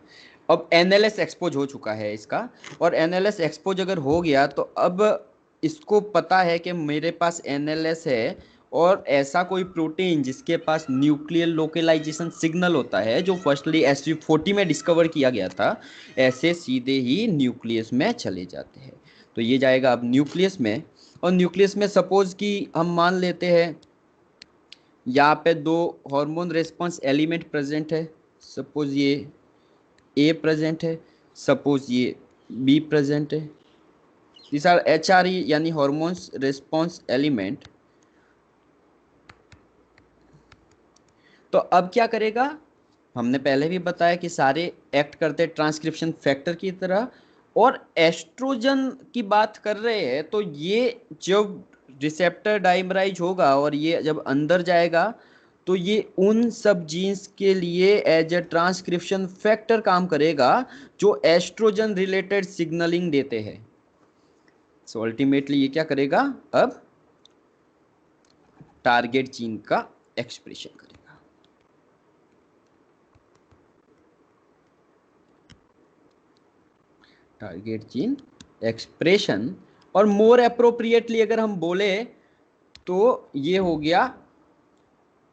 अब NLS एक्सपोज हो चुका है इसका, और NLS एक्सपोज अगर हो गया तो अब इसको पता है कि मेरे पास NLS है, और ऐसा कोई प्रोटीन जिसके पास न्यूक्लियर लोकेलाइजेशन सिग्नल होता है, जो फर्स्टली SV40 में डिस्कवर किया गया था, ऐसे सीधे ही न्यूक्लियस में चले जाते हैं। तो ये जाएगा अब न्यूक्लियस में, और न्यूक्लियस में सपोज कि हम मान लेते हैं यहाँ पे दो हार्मोन रेस्पॉन्स एलिमेंट प्रेजेंट है। सपोज ये A प्रेजेंट है, सपोज ये B प्रेजेंट है। दिस आर HRE यानी हार्मोन्स रेस्पॉन्स एलिमेंट। तो अब क्या करेगा, हमने पहले भी बताया कि सारे एक्ट करते ट्रांसक्रिप्शन फैक्टर की तरह, और एस्ट्रोजन की बात कर रहे हैं तो ये जब रिसेप्टर डाइमराइज होगा और ये जब अंदर जाएगा तो ये उन सब जीन्स के लिए एज ए ट्रांसक्रिप्शन फैक्टर काम करेगा जो एस्ट्रोजन रिलेटेड सिग्नलिंग देते हैं। सो अल्टीमेटली ये क्या करेगा, अब टारगेट जीन का एक्सप्रेशन करेगा। टारगेट जीन एक्सप्रेशन, और मोर अप्रोप्रिएटली अगर हम बोले तो ये हो गया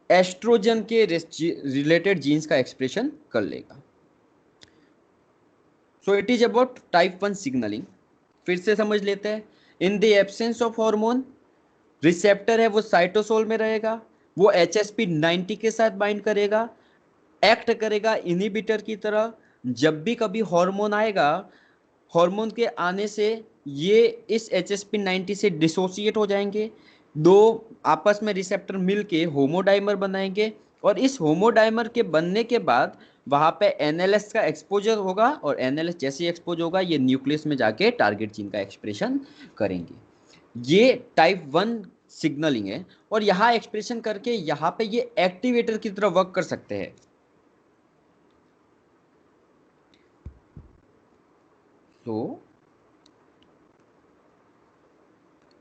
एस्ट्रोजन के रिलेटेड जीन्स का एक्सप्रेशन कर लेगा। So it is about type 1 signalling. फिर से समझ लेते हैं, in the absence of hormone, receptor है वो साइटोसोल में रहेगा, वो HSP90 के साथ बाइंड करेगा, एक्ट करेगा इनहिबिटर की तरह। जब भी कभी हार्मोन आएगा, हार्मोन के आने से ये इस HSP90 से डिसोसिएट हो जाएंगे, दो आपस में रिसेप्टर मिलके होमोडाइमर बनाएंगे, और इस होमोडाइमर के बनने के बाद वहां पे NLS का एक्सपोजर होगा, और NLS जैसे ही एक्सपोज होगा ये न्यूक्लियस में जाके टारगेट जीन का एक्सप्रेशन करेंगे। ये टाइप वन सिग्नलिंग है, और यहां एक्सप्रेशन करके यहां पे ये एक्टिवेटर की तरह वर्क कर सकते हैं। तो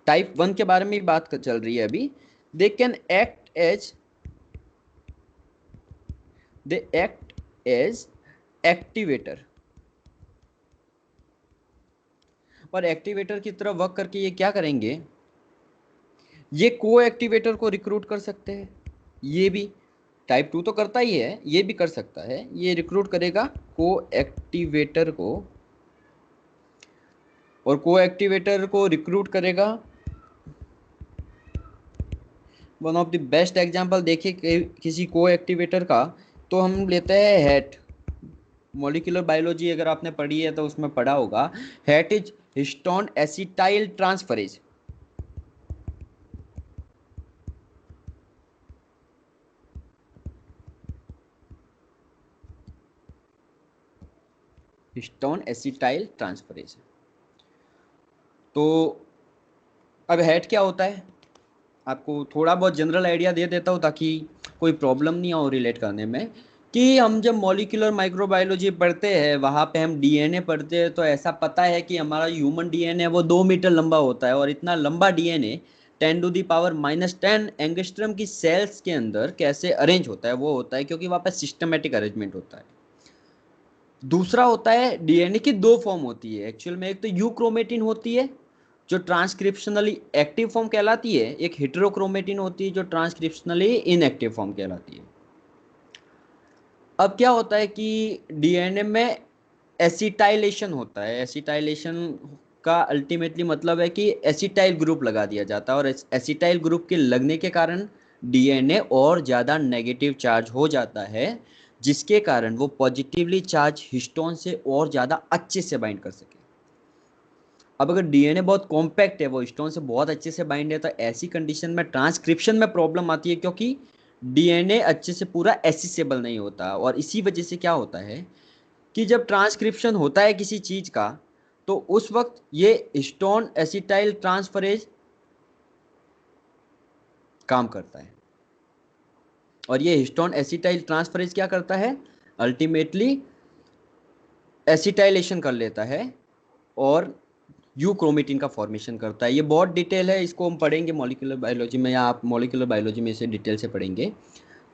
टाइप वन के बारे में बात चल रही है अभी। They can act as they act as activator, और एक्टिवेटर की तरह वर्क करके ये क्या करेंगे, ये को एक्टिवेटर को रिक्रूट कर सकते हैं। ये भी टाइप टू तो करता ही है, ये भी कर सकता है। ये रिक्रूट करेगा को एक्टिवेटर को, और को एक्टिवेटर को रिक्रूट करेगा। One of the best example देखिए किसी को एक्टिवेटर का, तो हम लेते हैं हैट। मॉलिक्यूलर बायोलॉजी अगर आपने पढ़ी है तो उसमें पढ़ा होगा, hat is histone acetyl transferase. Histone acetyl transferase. तो अब हैट क्या होता है, आपको थोड़ा बहुत जनरल आइडिया दे देता हूँ ताकि कोई प्रॉब्लम नहीं हो रिलेट करने में। कि हम जब मॉलिक्यूलर माइक्रोबायोलॉजी पढ़ते हैं, वहाँ पे हम डीएनए पढ़ते हैं, तो ऐसा पता है कि हमारा ह्यूमन डीएनए वो 2 मीटर लंबा होता है, और इतना लंबा डीएनए 10⁻⁻10 एंगस्ट्रम की सेल्स के अंदर कैसे अरेंज होता है, वो होता है क्योंकि वहाँ पे सिस्टमेटिक अरेंजमेंट होता है। दूसरा होता है डीएनए की दो फॉर्म होती है एक्चुअल में, एक तो यूक्रोमेटिन होती है जो ट्रांसक्रिप्शनली एक्टिव फॉर्म कहलाती है, एक हेटेरोक्रोमेटिन होती है जो ट्रांसक्रिप्शनली इनएक्टिव फॉर्म कहलाती है। अब क्या होता है कि डीएनए में एसिटाइलेशन होता है। एसिटाइलेशन का अल्टीमेटली मतलब है कि एसिटाइल ग्रुप लगा दिया जाता है, और एसिटाइल ग्रुप के लगने के कारण डीएनए और ज़्यादा नेगेटिव चार्ज हो जाता है, जिसके कारण वो पॉजिटिवली चार्ज हिस्टोन से और ज़्यादा अच्छे से बाइंड कर सके। अब अगर डीएनए बहुत कॉम्पैक्ट है, वो हिस्टोन से बहुत अच्छे से बाइंड है, तो ऐसी कंडीशन में ट्रांसक्रिप्शन में प्रॉब्लम आती है, क्योंकि डीएनए अच्छे से पूरा एसिसेबल नहीं होता। और इसी वजह से क्या होता है कि जब ट्रांसक्रिप्शन होता है किसी चीज का, तो उस वक्त ये हिस्टोन एसिटाइल ट्रांसफरेज काम करता है, और ये हिस्टोन एसिटाइल ट्रांसफरेज क्या करता है, अल्टीमेटली एसिटाइलेशन कर लेता है और यू क्रोमेटिन का फॉर्मेशन करता है। ये बहुत डिटेल है, इसको हम पढ़ेंगे मॉलिक्यूलर बायोलॉजी में, या आप मॉलिक्यूलर बायोलॉजी में इसे डिटेल से पढ़ेंगे।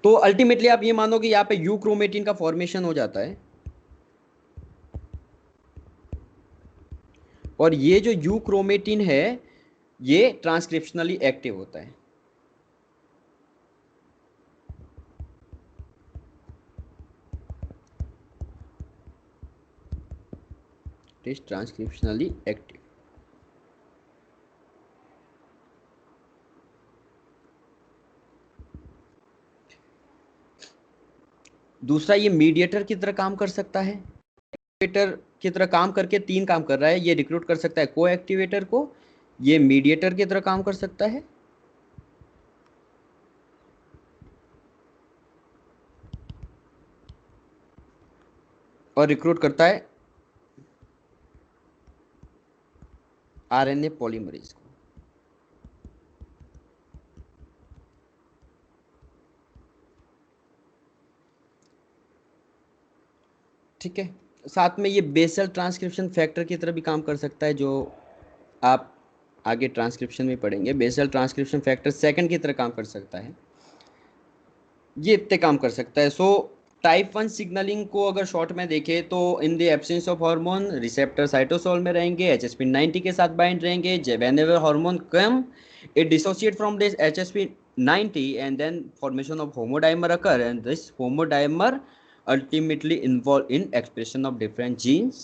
तो अल्टीमेटली आप ये मानो कि यहाँ पे यू क्रोमेटिन का फॉर्मेशन हो जाता है, और ये जो यू क्रोमेटिन है ये ट्रांसक्रिप्शनली एक्टिव होता है। It is transcriptionally active. दूसरा, ये मीडिएटर की तरह काम कर सकता है। मीडिएटर की तरह काम करके तीन काम कर रहा है, ये रिक्रूट कर सकता है को एक्टिवेटर को, ये मीडिएटर की तरह काम कर सकता है, और रिक्रूट करता है आरएनए पॉलीमरेज को। ठीक है, साथ में ये बेसल ट्रांसक्रिप्शन फैक्टर की तरह भी काम कर सकता है, जो आप आगे ट्रांसक्रिप्शन में पढ़ेंगे। बेसल ट्रांसक्रिप्शन फैक्टर सेकंड की तरह काम कर सकता है, ये इतने काम कर सकता है। सो टाइप वन सिग्नलिंग को अगर शॉर्ट में देखें तो in the absence of hormone receptor cytosol में रहेंगे, HSP90 के साथ बाइंड रहेंगे। Whenever hormone come, it dissociate from this HSP90 and then formation of homodimer occur, and this homodimer ultimately involved in expression of different genes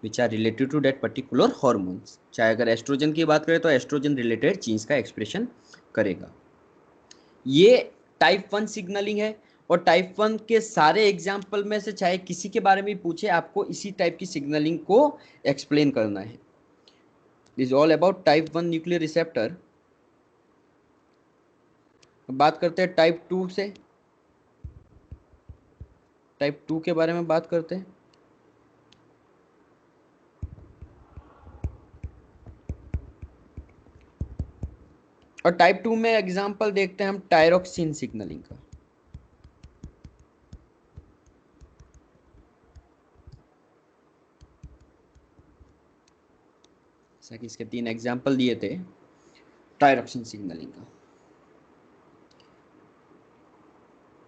which are related to that particular hormones। चाहे अगर oestrogen की बात करें तो oestrogen related jeans का expression करेगा। ये type one signalling है, और टाइप वन के सारे एग्जाम्पल में से चाहे किसी के बारे में पूछे, आपको इसी टाइप की सिग्नलिंग को एक्सप्लेन करना है। This all about type one nuclear receptor. बात करते हैं टाइप टू से, टाइप टू के बारे में बात करते हैं। और टाइप 2 में एग्जांपल देखते हैं हम टायरोक्सिन सिग्नलिंग का। जैसा कि इसके 3 एग्जांपल दिए थे टायरोक्सिन सिग्नलिंग का।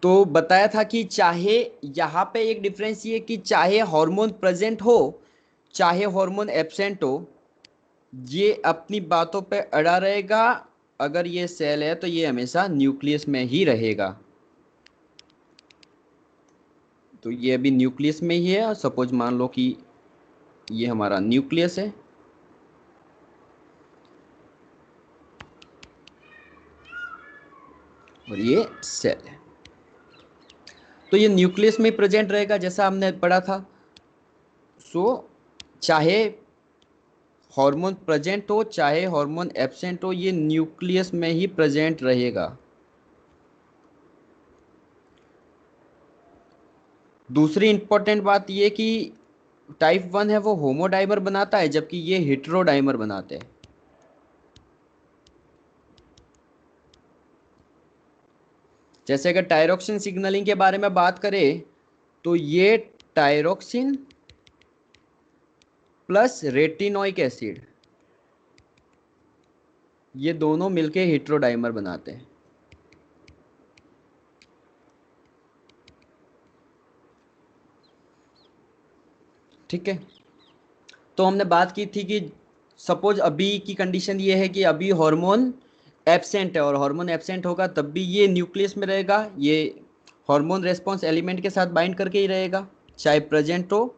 तो बताया था कि चाहे यहाँ पे एक डिफरेंस ये कि चाहे हार्मोन प्रेजेंट हो चाहे हार्मोन एब्सेंट हो, ये अपनी बातों पे अड़ा रहेगा। अगर ये सेल है तो ये हमेशा न्यूक्लियस में ही रहेगा। तो ये अभी न्यूक्लियस में ही है, और सपोज मान लो कि ये हमारा न्यूक्लियस है और ये सेल है। तो ये न्यूक्लियस में प्रेजेंट रहेगा जैसा हमने पढ़ा था। सो चाहे हार्मोन प्रेजेंट हो चाहे हार्मोन एब्सेंट हो, ये न्यूक्लियस में ही प्रेजेंट रहेगा। दूसरी इंपॉर्टेंट बात ये कि टाइप 1 है वो होमोडाइमर बनाता है, जबकि ये हेटेरोडाइमर बनाते हैं। जैसे अगर टायरोक्सिन सिग्नलिंग के बारे में बात करें तो ये टायरोक्सिन प्लस रेटिनोइक एसिड, ये दोनों मिलके हेटेरोडाइमर बनाते हैं। ठीक है। तो हमने बात की थी कि सपोज अभी की कंडीशन ये है कि अभी हार्मोन एब्सेंट है, और हार्मोन एब्सेंट होगा तब भी ये न्यूक्लियस में रहेगा, ये हार्मोन रेस्पॉन्स एलिमेंट के साथ बाइंड करके ही रहेगा, चाहे प्रेजेंट हो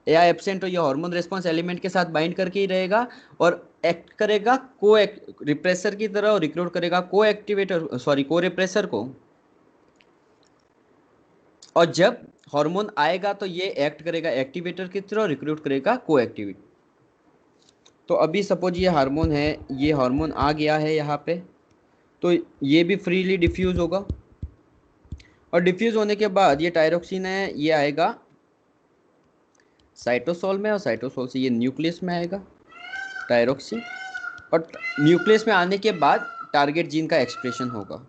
या एब्सेंट हो, ये हार्मोन रेस्पॉन्स एलिमेंट के साथ बाइंड करके ही रहेगा। और एक्ट करेगा को रिप्रेसर की तरह, और रिक्रूट करेगा को एक्टिवेटर सॉरी को रिप्रेसर को। और जब हार्मोन आएगा तो ये एक्ट करेगा एक्टिवेटर की तरह, रिक्रूट करेगा को एक्टिवेटर। तो अभी सपोज ये हार्मोन है, ये हार्मोन आ गया है यहाँ पे, तो ये भी फ्रीली डिफ्यूज होगा, और डिफ्यूज होने के बाद ये टायरोक्सिन है ये आएगा साइटोसोल में, और साइटोसोल से ये न्यूक्लियस में आएगा टायरोक्सिन, और न्यूक्लियस में आने के बाद टारगेट जीन का एक्सप्रेशन होगा।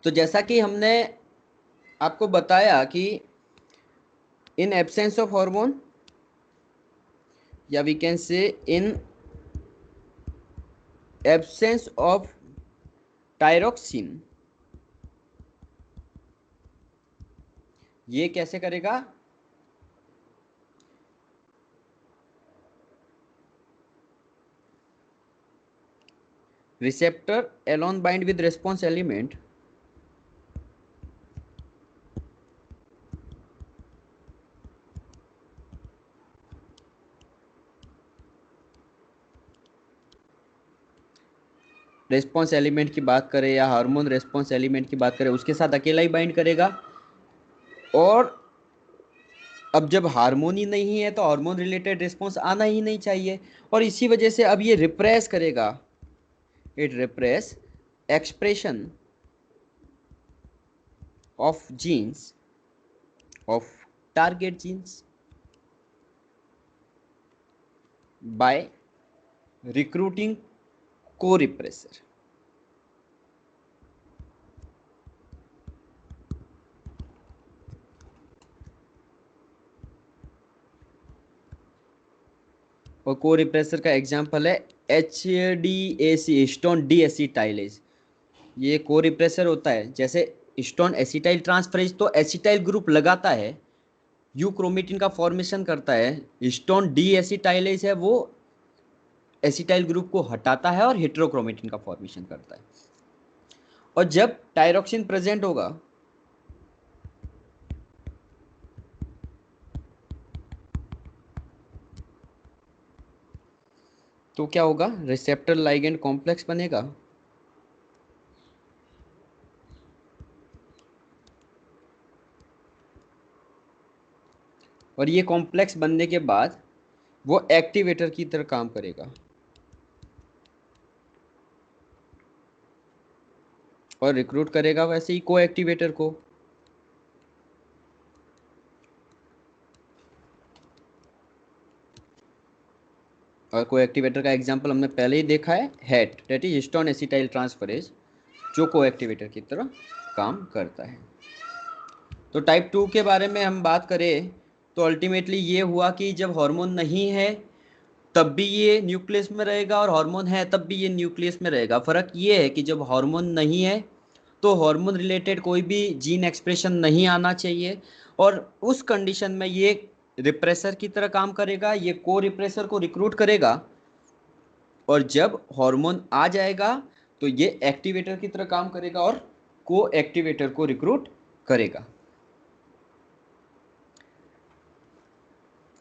तो जैसा कि हमने आपको बताया कि इन एब्सेंस ऑफ हार्मोन, या we can say in absence of टायरोक्सिन, ये कैसे करेगा, receptor alone bind with response element response element की बात करें या हार्मोन रेस्पॉन्स एलिमेंट की बात करें, उसके साथ अकेला ही बाइंड करेगा। और अब जब हार्मोन ही नहीं है तो हार्मोन रिलेटेड रिस्पॉन्स आना ही नहीं चाहिए, और इसी वजह से अब ये रिप्रेस करेगा, it repress expression of genes of target genes by recruiting corepressor. और को रिप्रेसर का एग्जांपल है HDAC हिस्टोन डी एसिटाइलेज। ये को रिप्रेसर होता है, जैसे हिस्टोन एसिटाइल ट्रांसफरेज तो एसिटाइल ग्रुप लगाता है, यू क्रोमेटिन का फॉर्मेशन करता है। हिस्टोन डी एसिटाइलेज है वो एसिटाइल ग्रुप को हटाता है और हेटेरोक्रोमेटिन का फॉर्मेशन करता है। और जब टायरोक्सिन प्रेजेंट होगा तो क्या होगा, रिसेप्टर लाइगेंड कॉम्प्लेक्स बनेगा, और ये कॉम्प्लेक्स बनने के बाद वो एक्टिवेटर की तरह काम करेगा। और रिक्रूट करेगा वैसे ही को एक्टिवेटर को। और को एक्टिवेटर का एग्जांपल हमने पहले ही देखा है, hat, that is histone acetyl transferase, जो को एक्टिवेटर की तरह काम करता है। तो टाइप 2 के बारे में हम बात करें तो अल्टीमेटली ये हुआ कि जब हार्मोन नहीं है तब भी ये न्यूक्लियस में रहेगा, और हार्मोन है तब भी ये न्यूक्लियस में रहेगा। फर्क ये है कि जब हार्मोन नहीं है तो हार्मोन रिलेटेड कोई भी जीन एक्सप्रेशन नहीं आना चाहिए, और उस कंडीशन में ये रिप्रेसर की तरह काम करेगा, ये को रिप्रेसर को रिक्रूट करेगा। और जब हार्मोन आ जाएगा तो ये एक्टिवेटर की तरह काम करेगा और को एक्टिवेटर को रिक्रूट करेगा।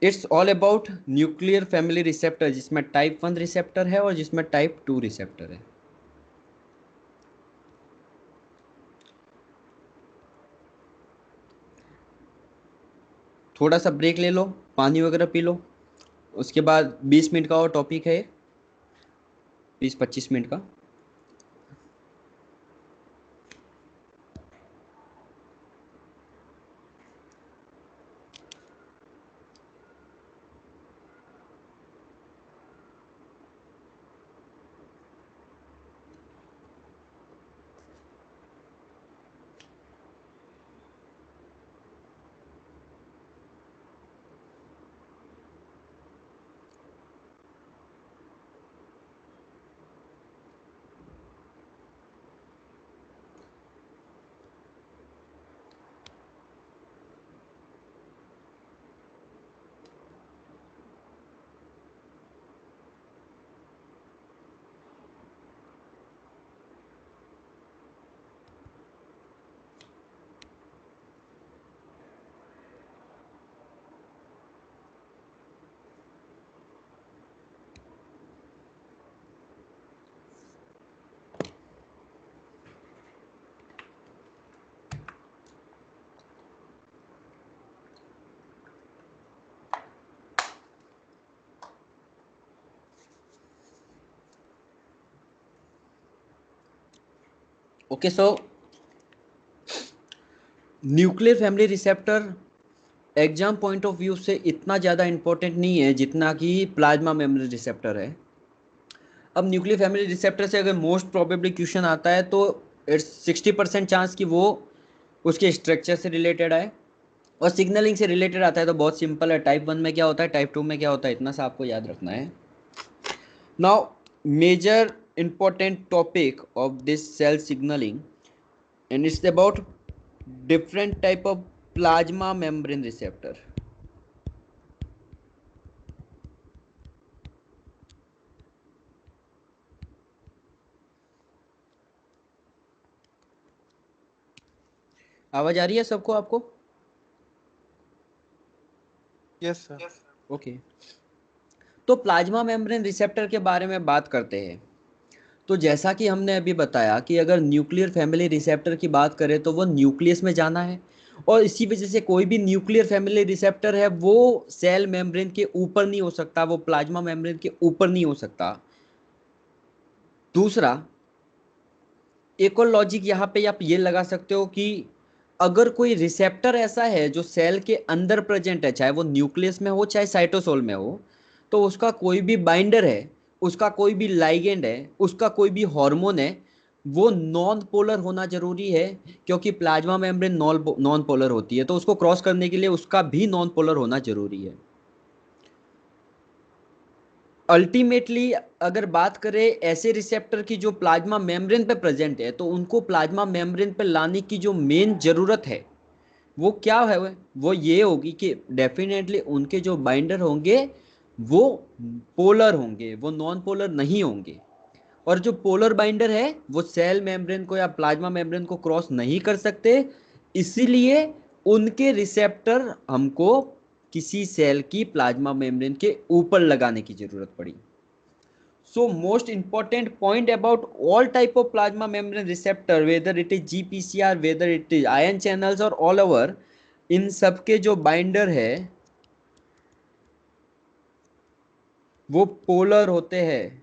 It's all about nuclear family receptor, जिसमें टाइप 1 रिसेप्टर है और जिसमें टाइप 2 रिसेप्टर है। थोड़ा सा ब्रेक ले लो, पानी वगैरह पी लो, उसके बाद 20 मिनट का और टॉपिक है, 20-25 मिनट का। Okay, so nuclear family receptor exam point of view से इतना ज़्यादा इंपॉर्टेंट नहीं है जितना कि प्लाज्मा मेम्ब्रेन रिसेप्टर है। अब न्यूक्लियर फैमिली रिसेप्टर से अगर मोस्ट प्रोबेबली क्वेश्चन आता है तो इट्स 60% चांस कि वो उसके स्ट्रक्चर से रिलेटेड आए, और सिग्नलिंग से रिलेटेड आता है तो बहुत सिंपल है, टाइप 1 में क्या होता है, टाइप 2 में क्या होता है, इतना सा आपको याद रखना है। Now major important topic of this cell signalling, and it's about different type of plasma membrane receptor. आवाज आ रही है सबको, आपको?
Yes sir.
ओके, तो प्लाज्मा मेम्ब्रेन रिसेप्टर के बारे में बात करते हैं। तो जैसा कि हमने अभी बताया कि अगर न्यूक्लियर फैमिली रिसेप्टर की बात करें तो वो न्यूक्लियस में जाना है, और इसी वजह से कोई भी न्यूक्लियर फैमिली रिसेप्टर है वो सेल मेम्ब्रेन के ऊपर नहीं हो सकता, वो प्लाज्मा मेम्ब्रेन के ऊपर नहीं हो सकता। दूसरा, एक और लॉजिक यहाँ पे आप ये लगा सकते हो कि अगर कोई रिसेप्टर ऐसा है जो सेल के अंदर प्रेजेंट है, चाहे वो न्यूक्लियस में हो चाहे साइटोसोल में हो, तो उसका कोई भी बाइंडर है, उसका कोई भी लाइगेंड है, उसका कोई भी हार्मोन है, वो नॉन पोलर होना जरूरी है। क्योंकि प्लाज्मा मेम्ब्रेन नॉन पोलर होती है, तो उसको क्रॉस करने के लिए उसका भी नॉन पोलर होना जरूरी है। अल्टीमेटली अगर बात करें ऐसे रिसेप्टर की जो प्लाज्मा मेम्ब्रेन पे प्रेजेंट है, तो उनको प्लाज्मा मेम्ब्रेन पे लाने की जो मेन जरूरत है वो क्या है, वो ये होगी कि डेफिनेटली उनके जो बाइंडर होंगे वो पोलर होंगे, वो नॉन पोलर नहीं होंगे। और जो पोलर बाइंडर है वो सेल मेम्ब्रेन को या प्लाज्मा मेम्ब्रेन को क्रॉस नहीं कर सकते, इसीलिए उनके रिसेप्टर हमको किसी सेल की प्लाज्मा मेम्ब्रेन के ऊपर लगाने की जरूरत पड़ी। So most important point about all type of plasma membrane receptor, whether it is GPCR, whether it is ion channels or all over, इन सब के जो बाइंडर है वो पोलर होते हैं,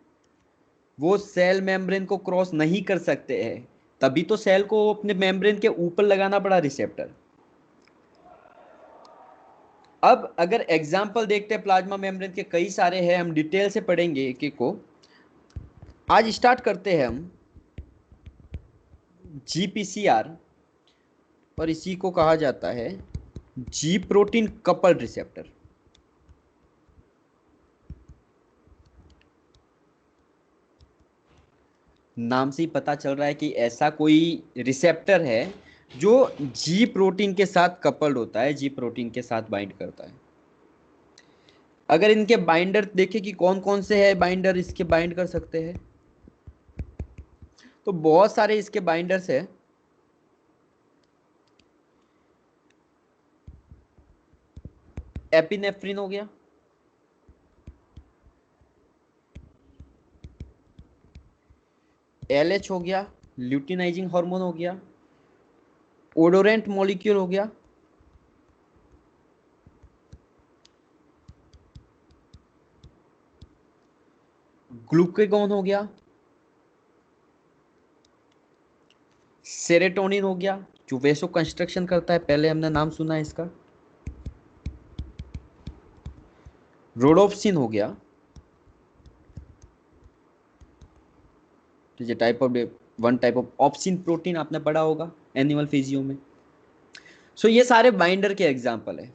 वो सेल मेम्ब्रेन को क्रॉस नहीं कर सकते हैं। तभी तो सेल को अपने मेम्ब्रेन के ऊपर लगाना पड़ा रिसेप्टर। अब अगर एग्जाम्पल देखते हैं प्लाज्मा मेम्ब्रेन के, कई सारे हैं, हम डिटेल से पढ़ेंगे एक एक को। आज स्टार्ट करते हैं हम जीपीसीआर, और इसी को कहा जाता है जी प्रोटीन कपल्ड रिसेप्टर। नाम से ही पता चल रहा है कि ऐसा कोई रिसेप्टर है जो जी प्रोटीन के साथ कपल्ड होता है, जी प्रोटीन के साथ बाइंड करता है। अगर इनके बाइंडर देखें कि कौन कौन से है बाइंडर इसके बाइंड कर सकते हैं, तो बहुत सारे इसके बाइंडर्स है। एपिनेफ्रिन हो गया, एलएच हो गया, ल्यूटिनाइजिंग हार्मोन हो गया, ओडोरेंट मॉलिक्यूल हो गया, ग्लूकेगॉन हो गया, सेरेटोनिन हो गया जो वेसो कंस्ट्रक्शन करता है, पहले हमने नाम सुना है इसका, रोडोप्सिन हो गया, तो ये type of one type of obscene protein आपने पढ़ा होगा एनिमल फिजियो में। सो ये सारे बाइंडर के एग्जाम्पल है।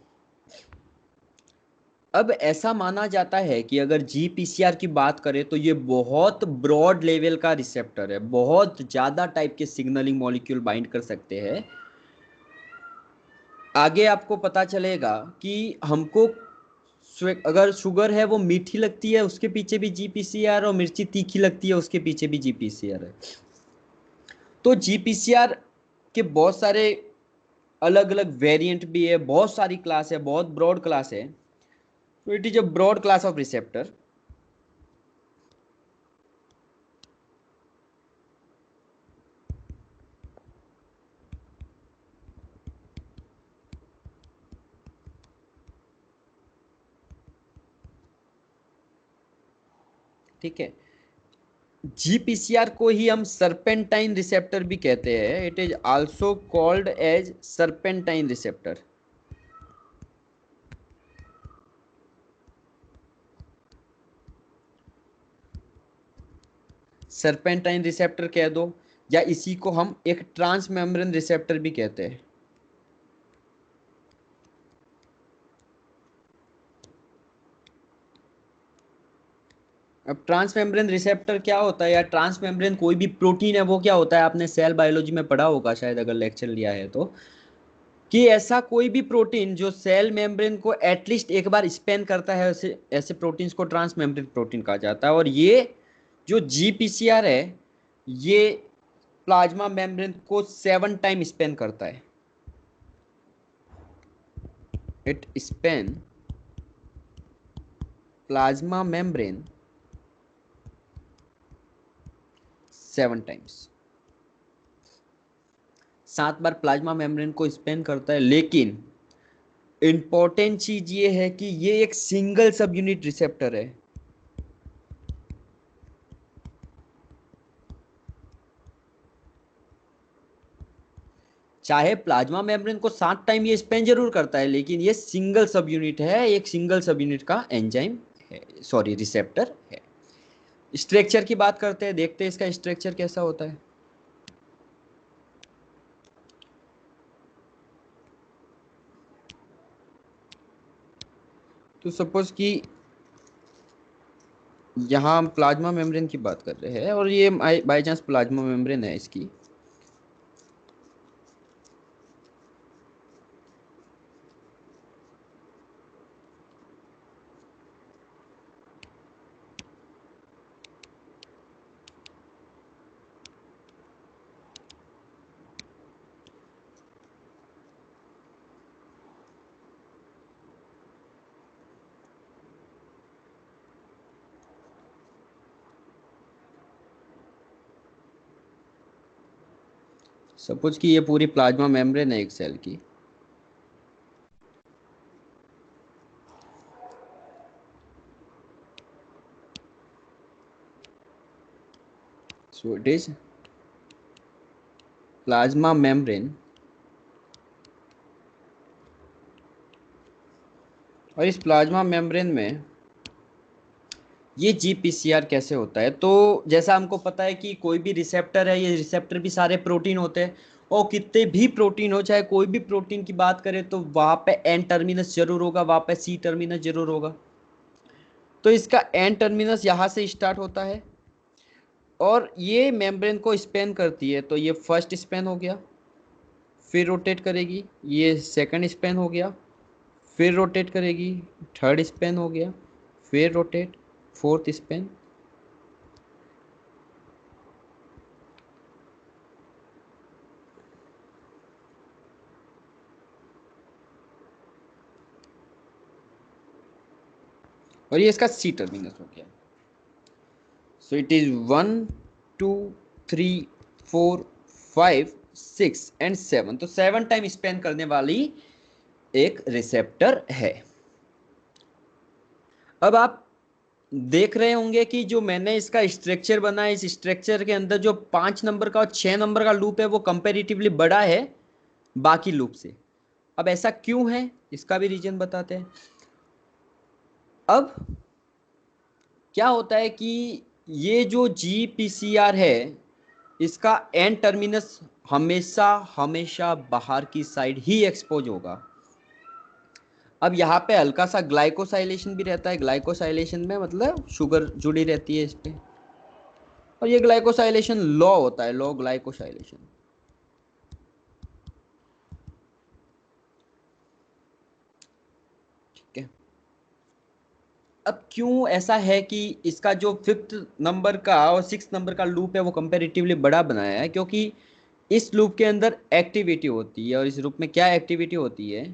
अब ऐसा माना जाता है कि अगर जीपीसीआर की बात करें तो ये बहुत ब्रॉड लेवल का रिसेप्टर है, बहुत ज़्यादा टाइप के सिग्नलिंग मॉलिक्यूल बाइंड कर सकते हैं। आगे आपको पता चलेगा कि हमको अगर शुगर है वो मीठी लगती है, उसके पीछे भी जीपीसीआर, और मिर्ची तीखी लगती है उसके पीछे भी जीपीसीआर है। तो जीपीसीआर के बहुत सारे अलग अलग वेरिएंट भी है, बहुत सारी क्लास है, बहुत ब्रॉड क्लास है। तो it is a broad class of receptor. ठीक है, जीपीसीआर को ही हम सर्पेंटाइन रिसेप्टर भी कहते हैं। It is also called as serpentine receptor. Serpentine receptor कह दो, या इसी को हम एक ट्रांस मेम्ब्रेन रिसेप्टर भी कहते हैं। अब ट्रांस मेम्ब्रेन रिसेप्टर क्या होता है, या ट्रांस मेम्ब्रेन कोई भी प्रोटीन है वो क्या होता है, आपने सेल बायोलॉजी में पढ़ा होगा शायद अगर लेक्चर लिया है तो, कि ऐसा कोई भी प्रोटीन जो सेल मेम्ब्रेन को एटलीस्ट एक बार स्पेन करता है, ऐसे ऐसे प्रोटीन्स को ट्रांस मेम्ब्रेन प्रोटीन कहा जाता है। और ये जो जीपीसीआर है ये प्लाज्मा मेम्ब्रेन को 7 टाइम स्पेन करता है। It Spain plasma membrane 7 times, 7 bar plasma membrane को स्पेन करता है। लेकिन इंपॉर्टेंट चीज ये है कि ये एक सिंगल सब यूनिट रिसेप्टर है। चाहे प्लाज्मा मेम्ब्रेन को 7 टाइम ये स्पेन जरूर करता है, लेकिन ये सिंगल सब यूनिट है, एक सिंगल सब यूनिट का एंजाइम है, सॉरी रिसेप्टर है। स्ट्रक्चर की बात करते हैं, देखते हैं इसका स्ट्रक्चर कैसा होता है। तो सपोज कि यहाँ हम प्लाज्मा मेम्ब्रेन की बात कर रहे हैं, और ये बाई चांस प्लाज्मा मेम्ब्रेन है इसकी। सपोज कि ये पूरी प्लाज्मा मेम्ब्रेन है एक सेल की। So it is plasma membrane, और इस प्लाज्मा मेम्ब्रेन में ये जीपीसीआर कैसे होता है। तो जैसा हमको पता है कि कोई भी रिसेप्टर है, ये रिसेप्टर भी सारे प्रोटीन होते हैं, और कितने भी प्रोटीन हो, चाहे कोई भी प्रोटीन की बात करें, तो वहाँ पे एन टर्मिनस जरूर होगा, वहाँ पे सी टर्मिनस जरूर होगा। तो इसका एन टर्मिनस यहाँ से स्टार्ट होता है और ये मेम्ब्रेन को स्पेन करती है। तो ये फर्स्ट स्पेन हो गया, फिर रोटेट करेगी, ये सेकंड स्पेन हो गया, फिर रोटेट करेगी, थर्ड स्पेन हो गया, फिर रोटेट, फोर्थ स्पेन। और ये इसका सी टर्मिनस हो गया। So it is 1 2 3 4 5 6 and 7। तो 7 टाइम स्पेन करने वाली एक रिसेप्टर है। अब आप देख रहे होंगे कि जो मैंने इसका स्ट्रक्चर बनाया, इस स्ट्रक्चर के अंदर जो 5 नंबर का और 6 नंबर का लूप है वो कंपेरेटिवली बड़ा है बाकी लूप से। अब ऐसा क्यों है, इसका भी रीजन बताते हैं। अब क्या होता है कि ये जो जीपीसीआर है, इसका एन टर्मिनस हमेशा हमेशा बाहर की साइड ही एक्सपोज होगा। अब यहाँ पे हल्का सा ग्लाइकोसाइलेशन भी रहता है। ग्लाइकोसाइलेशन में मतलब शुगर जुड़ी रहती है इस पे, और ये ग्लाइकोसाइलेशन लॉ होता है, लॉ ग्लाइकोसाइलेशन। ठीक है। अब क्यों ऐसा है कि इसका जो 5th नंबर का और 6th नंबर का लूप है वो कंपेरेटिवली बड़ा बनाया है, क्योंकि इस लूप के अंदर एक्टिविटी होती है। और इस लूप में क्या एक्टिविटी होती है,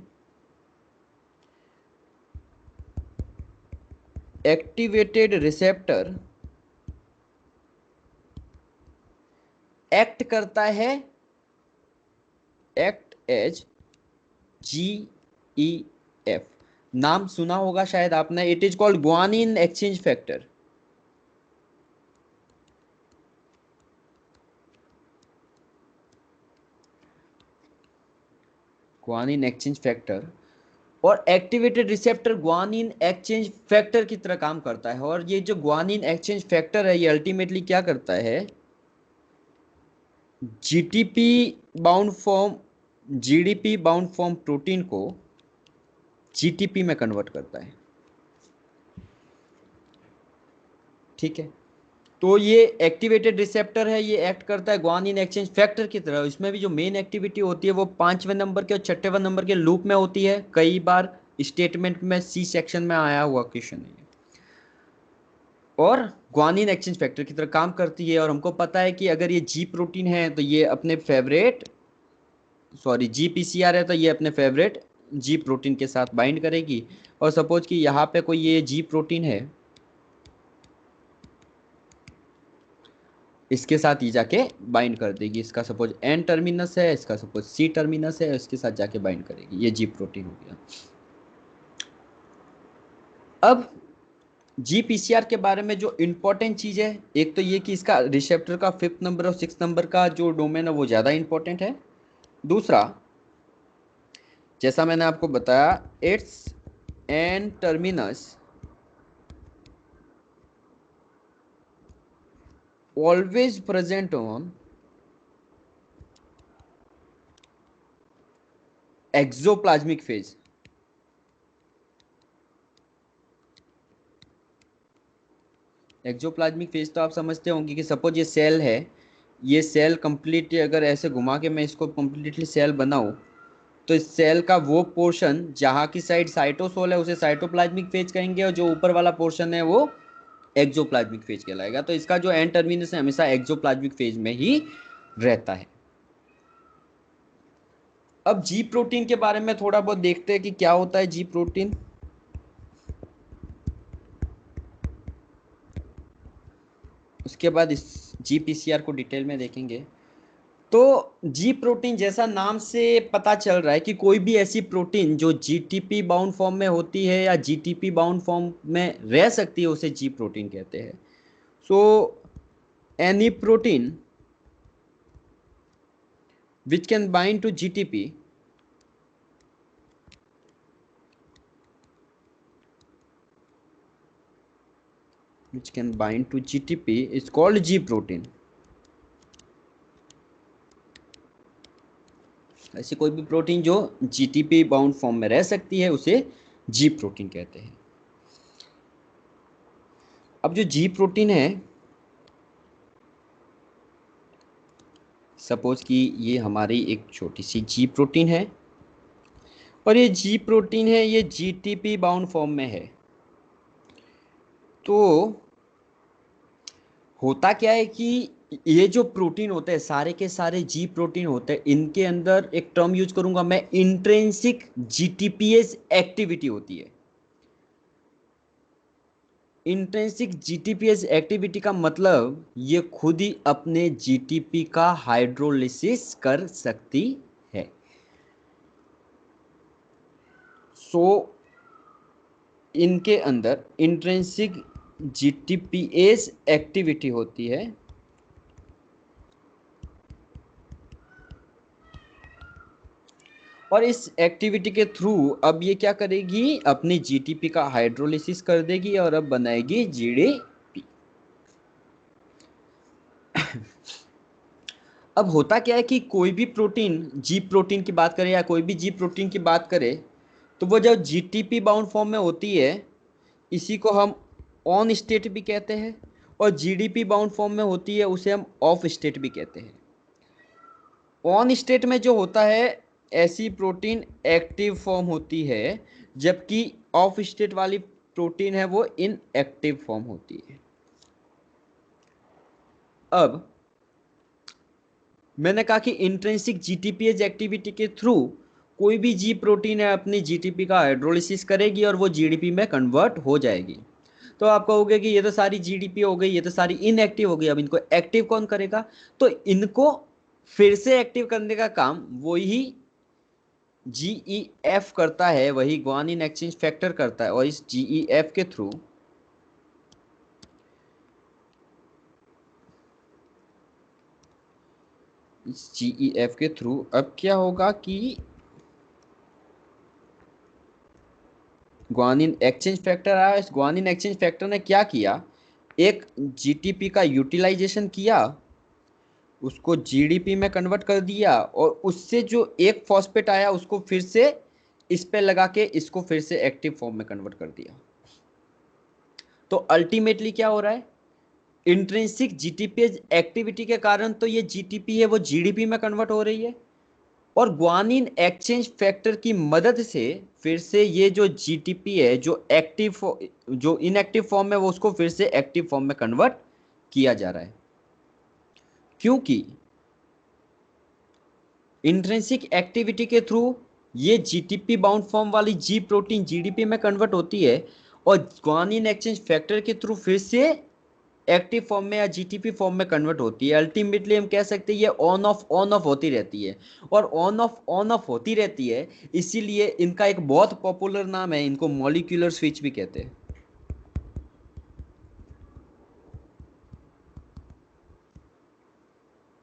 एक्टिवेटेड रिसेप्टर एक्ट करता है, एक्ट एज GEF। नाम सुना होगा शायद आपने, it is called guanine exchange factor. Guanine exchange factor, और activated receptor guanine exchange factor की तरह काम करता है। और ये जो ग्वानिन एक्सचेंज फैक्टर है, ये अल्टीमेटली क्या करता है, GTP bound form, GDP bound form protein को जीटीपी में कन्वर्ट करता है। ठीक है। तो ये एक्टिवेटेड रिसेप्टर है, ये एक्ट करता है ग्वानिन एक्सचेंज फैक्टर की तरह। इसमें भी जो मेन एक्टिविटी होती है वो 5वें नंबर के और 6वें नंबर के लूप में होती है। कई बार स्टेटमेंट में सी सेक्शन में आया हुआ क्वेश्चन है। और ग्वानिन एक्सचेंज फैक्टर की तरह काम करती है। और हमको पता है कि अगर ये जी प्रोटीन है तो ये अपने फेवरेट, सॉरी जी पीसीआर है तो ये अपने फेवरेट जी प्रोटीन के साथ बाइंड करेगी। और सपोज कि यहाँ पे कोई ये जी प्रोटीन है, इसके साथ ये जाके बाइंड कर देगी। इसका सपोज एन टर्मिनस है, इसका सपोज सी टर्मिनस है, इसके साथ जाके बाइंड करेगी। ये जी प्रोटीन हो गया। अब जीपीसीआर के बारे में जो इंपॉर्टेंट चीज़ है, एक तो ये कि इसका रिसेप्टर का 5th नंबर और 6th नंबर का जो डोमेन है वो ज़्यादा इंपॉर्टेंट है। दूसरा, जैसा मैंने आपको बताया, it's N terminus always present on exoplasmic phase. Exoplasmic phase तो आप समझते होंगे कि सपोज ये सेल है, ये सेल कंप्लीट अगर ऐसे घुमा के मैं इसको कंप्लीटली सेल बनाऊं, तो इस सेल का वो पोर्शन जहाँ की साइड साइटोसोल है उसे साइटोप्लाज्मिक फेज कहेंगे, और जो ऊपर वाला पोर्शन है वो एक्सोप्लाज्मिक फेज कहलाएगा। तो इसका जो एंड टर्मिनस है हमेशा एक्सोप्लाज्मिक फेज में ही रहता है। अब जी प्रोटीन के बारे में थोड़ा बहुत देखते हैं कि क्या होता है जी प्रोटीन। उसके बाद इस जीपीसीआर को डिटेल में देखेंगे। तो जी प्रोटीन जैसा नाम से पता चल रहा है कि कोई भी ऐसी प्रोटीन जो जीटीपी बाउंड फॉर्म में होती है या जीटीपी बाउंड फॉर्म में रह सकती है उसे जी प्रोटीन कहते हैं। So any protein which can bind to GTP, which can bind to GTP is called G protein. ऐसी कोई भी प्रोटीन जो GTP बाउंड फॉर्म में रह सकती है उसे G प्रोटीन कहते हैं। अब जो G प्रोटीन है, सपोज कि ये हमारी एक छोटी सी G प्रोटीन है और ये G प्रोटीन है, ये GTP बाउंड फॉर्म में है। तो होता क्या है कि ये जो प्रोटीन होते हैं सारे के सारे G प्रोटीन होते हैं, इनके अंदर एक टर्म यूज करूंगा मैं, इंट्रिंसिक GTPase एक्टिविटी होती है। इंट्रिंसिक GTPase एक्टिविटी का मतलब ये खुद ही अपने GTP का हाइड्रोलिसिस कर सकती है। सो इनके अंदर इंट्रिंसिक GTPase एक्टिविटी होती है और इस एक्टिविटी के थ्रू अब ये क्या करेगी, अपनी GTP का हाइड्रोलिसिस कर देगी और अब बनाएगी GDP। अब होता क्या है कि कोई भी प्रोटीन, G प्रोटीन की बात करें या कोई भी G प्रोटीन की बात करें, तो वो जब GTP बाउंड फॉर्म में होती है इसी को हम ऑन स्टेट भी कहते हैं, और GDP बाउंड फॉर्म में होती है उसे हम ऑफ स्टेट भी कहते हैं। ऑन स्टेट में जो होता है ऐसी प्रोटीन एक्टिव फॉर्म होती है, जबकि ऑफ स्टेट वाली प्रोटीन है वो इनएक्टिव फॉर्म होती है। अब मैंने कहा कि इंट्रिंसिक GTPase एक्टिविटी के थ्रू कोई भी G प्रोटीन है अपनी GTP का हाइड्रोलिसिस करेगी और वो GDP में कन्वर्ट हो जाएगी। तो आप कहोगे कि ये तो सारी GDP हो गई, ये तो सारी इनएक्टिव हो गई, अब इनको एक्टिव कौन करेगा? तो इनको फिर से एक्टिव करने का काम वही GEF करता है, वही ग्वानिन एक्सचेंज फैक्टर करता है। और इस GEF के थ्रू अब क्या होगा कि ग्वानिन एक्सचेंज फैक्टर आया। इस ग्वानिन एक्सचेंज फैक्टर ने क्या किया, एक GTP का यूटिलाइजेशन किया, उसको GDP में कन्वर्ट कर दिया और उससे जो एक फॉस्फेट आया उसको फिर से इस पे लगा के इसको फिर से एक्टिव फॉर्म में कन्वर्ट कर दिया। तो अल्टीमेटली क्या हो रहा है, इंट्रिंसिक GTPase एक्टिविटी के कारण तो ये GTP है वो GDP में कन्वर्ट हो रही है, और ग्वानिन एक्सचेंज फैक्टर की मदद से फिर से ये जो GTP है जो इनएक्टिव फॉर्म है वो उसको फिर से एक्टिव फॉर्म में कन्वर्ट किया जा रहा है। क्योंकि इंट्रिंसिक एक्टिविटी के थ्रू ये GTP बाउंड फॉर्म वाली G प्रोटीन GDP में कन्वर्ट होती है और ग्वानिन एक्सचेंज फैक्टर के थ्रू फिर से एक्टिव फॉर्म में या GTP फॉर्म में कन्वर्ट होती है। अल्टीमेटली हम कह सकते हैं ये ऑन ऑफ होती रहती है, और ऑन ऑफ होती रहती है, इसीलिए इनका एक बहुत पॉपुलर नाम है, इनको मॉलिक्यूलर स्विच भी कहते हैं।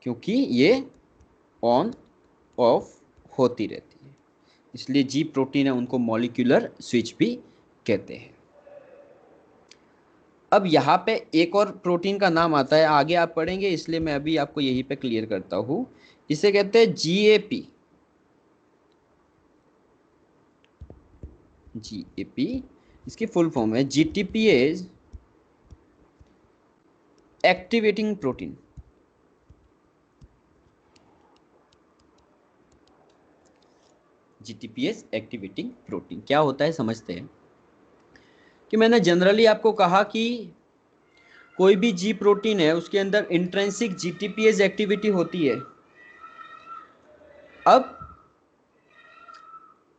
क्योंकि ये ऑन ऑफ होती रहती है, इसलिए G प्रोटीन है उनको मॉलिक्यूलर स्विच भी कहते हैं। अब यहाँ पे एक और प्रोटीन का नाम आता है, आगे आप पढ़ेंगे इसलिए मैं अभी आपको यहीं पे क्लियर करता हूँ। इसे कहते हैं GAP। GAP इसकी फुल फॉर्म है GTPase activating protein. GTPase activating protein क्या होता है समझते हैं। कि मैंने जनरली आपको कहा कि कोई भी G प्रोटीन है उसके अंदर इंट्रिंसिक GTPase एक्टिविटी होती है। अब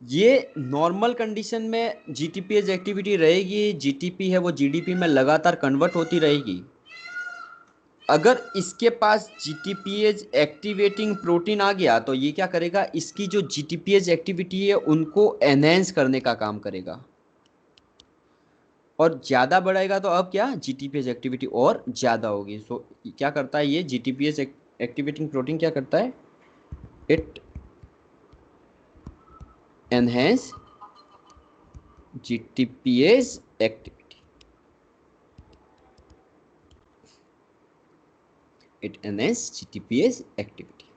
ये नॉर्मल कंडीशन में GTPase एक्टिविटी रहेगी, GTP है वो GDP में लगातार कन्वर्ट होती रहेगी। अगर इसके पास GTPase एक्टिवेटिंग प्रोटीन आ गया तो ये क्या करेगा, इसकी जो GTPase एक्टिविटी है उनको एनहेंस करने का काम करेगा, और ज़्यादा बढ़ाएगा तो अब क्या GTPase एक्टिविटी और ज़्यादा होगी। सो क्या करता है ये GTPase एक्टिवेटिंग प्रोटीन क्या करता है, it enhance GTPase activity. It enhances GTPase activity.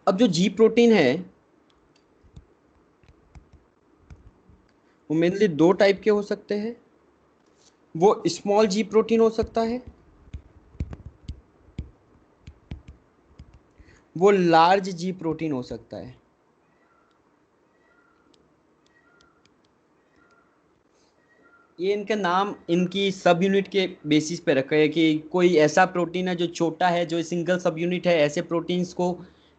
अब जो जी प्रोटीन है वो मेनली दो टाइप के हो सकते हैं। वो स्मॉल जी प्रोटीन हो सकता है, वो लार्ज जी प्रोटीन हो सकता है। ये इनके नाम इनकी सब यूनिट के बेसिस पे रखे हैं कि कोई ऐसा प्रोटीन है जो छोटा है, जो सिंगल सब यूनिट है, ऐसे प्रोटीन्स को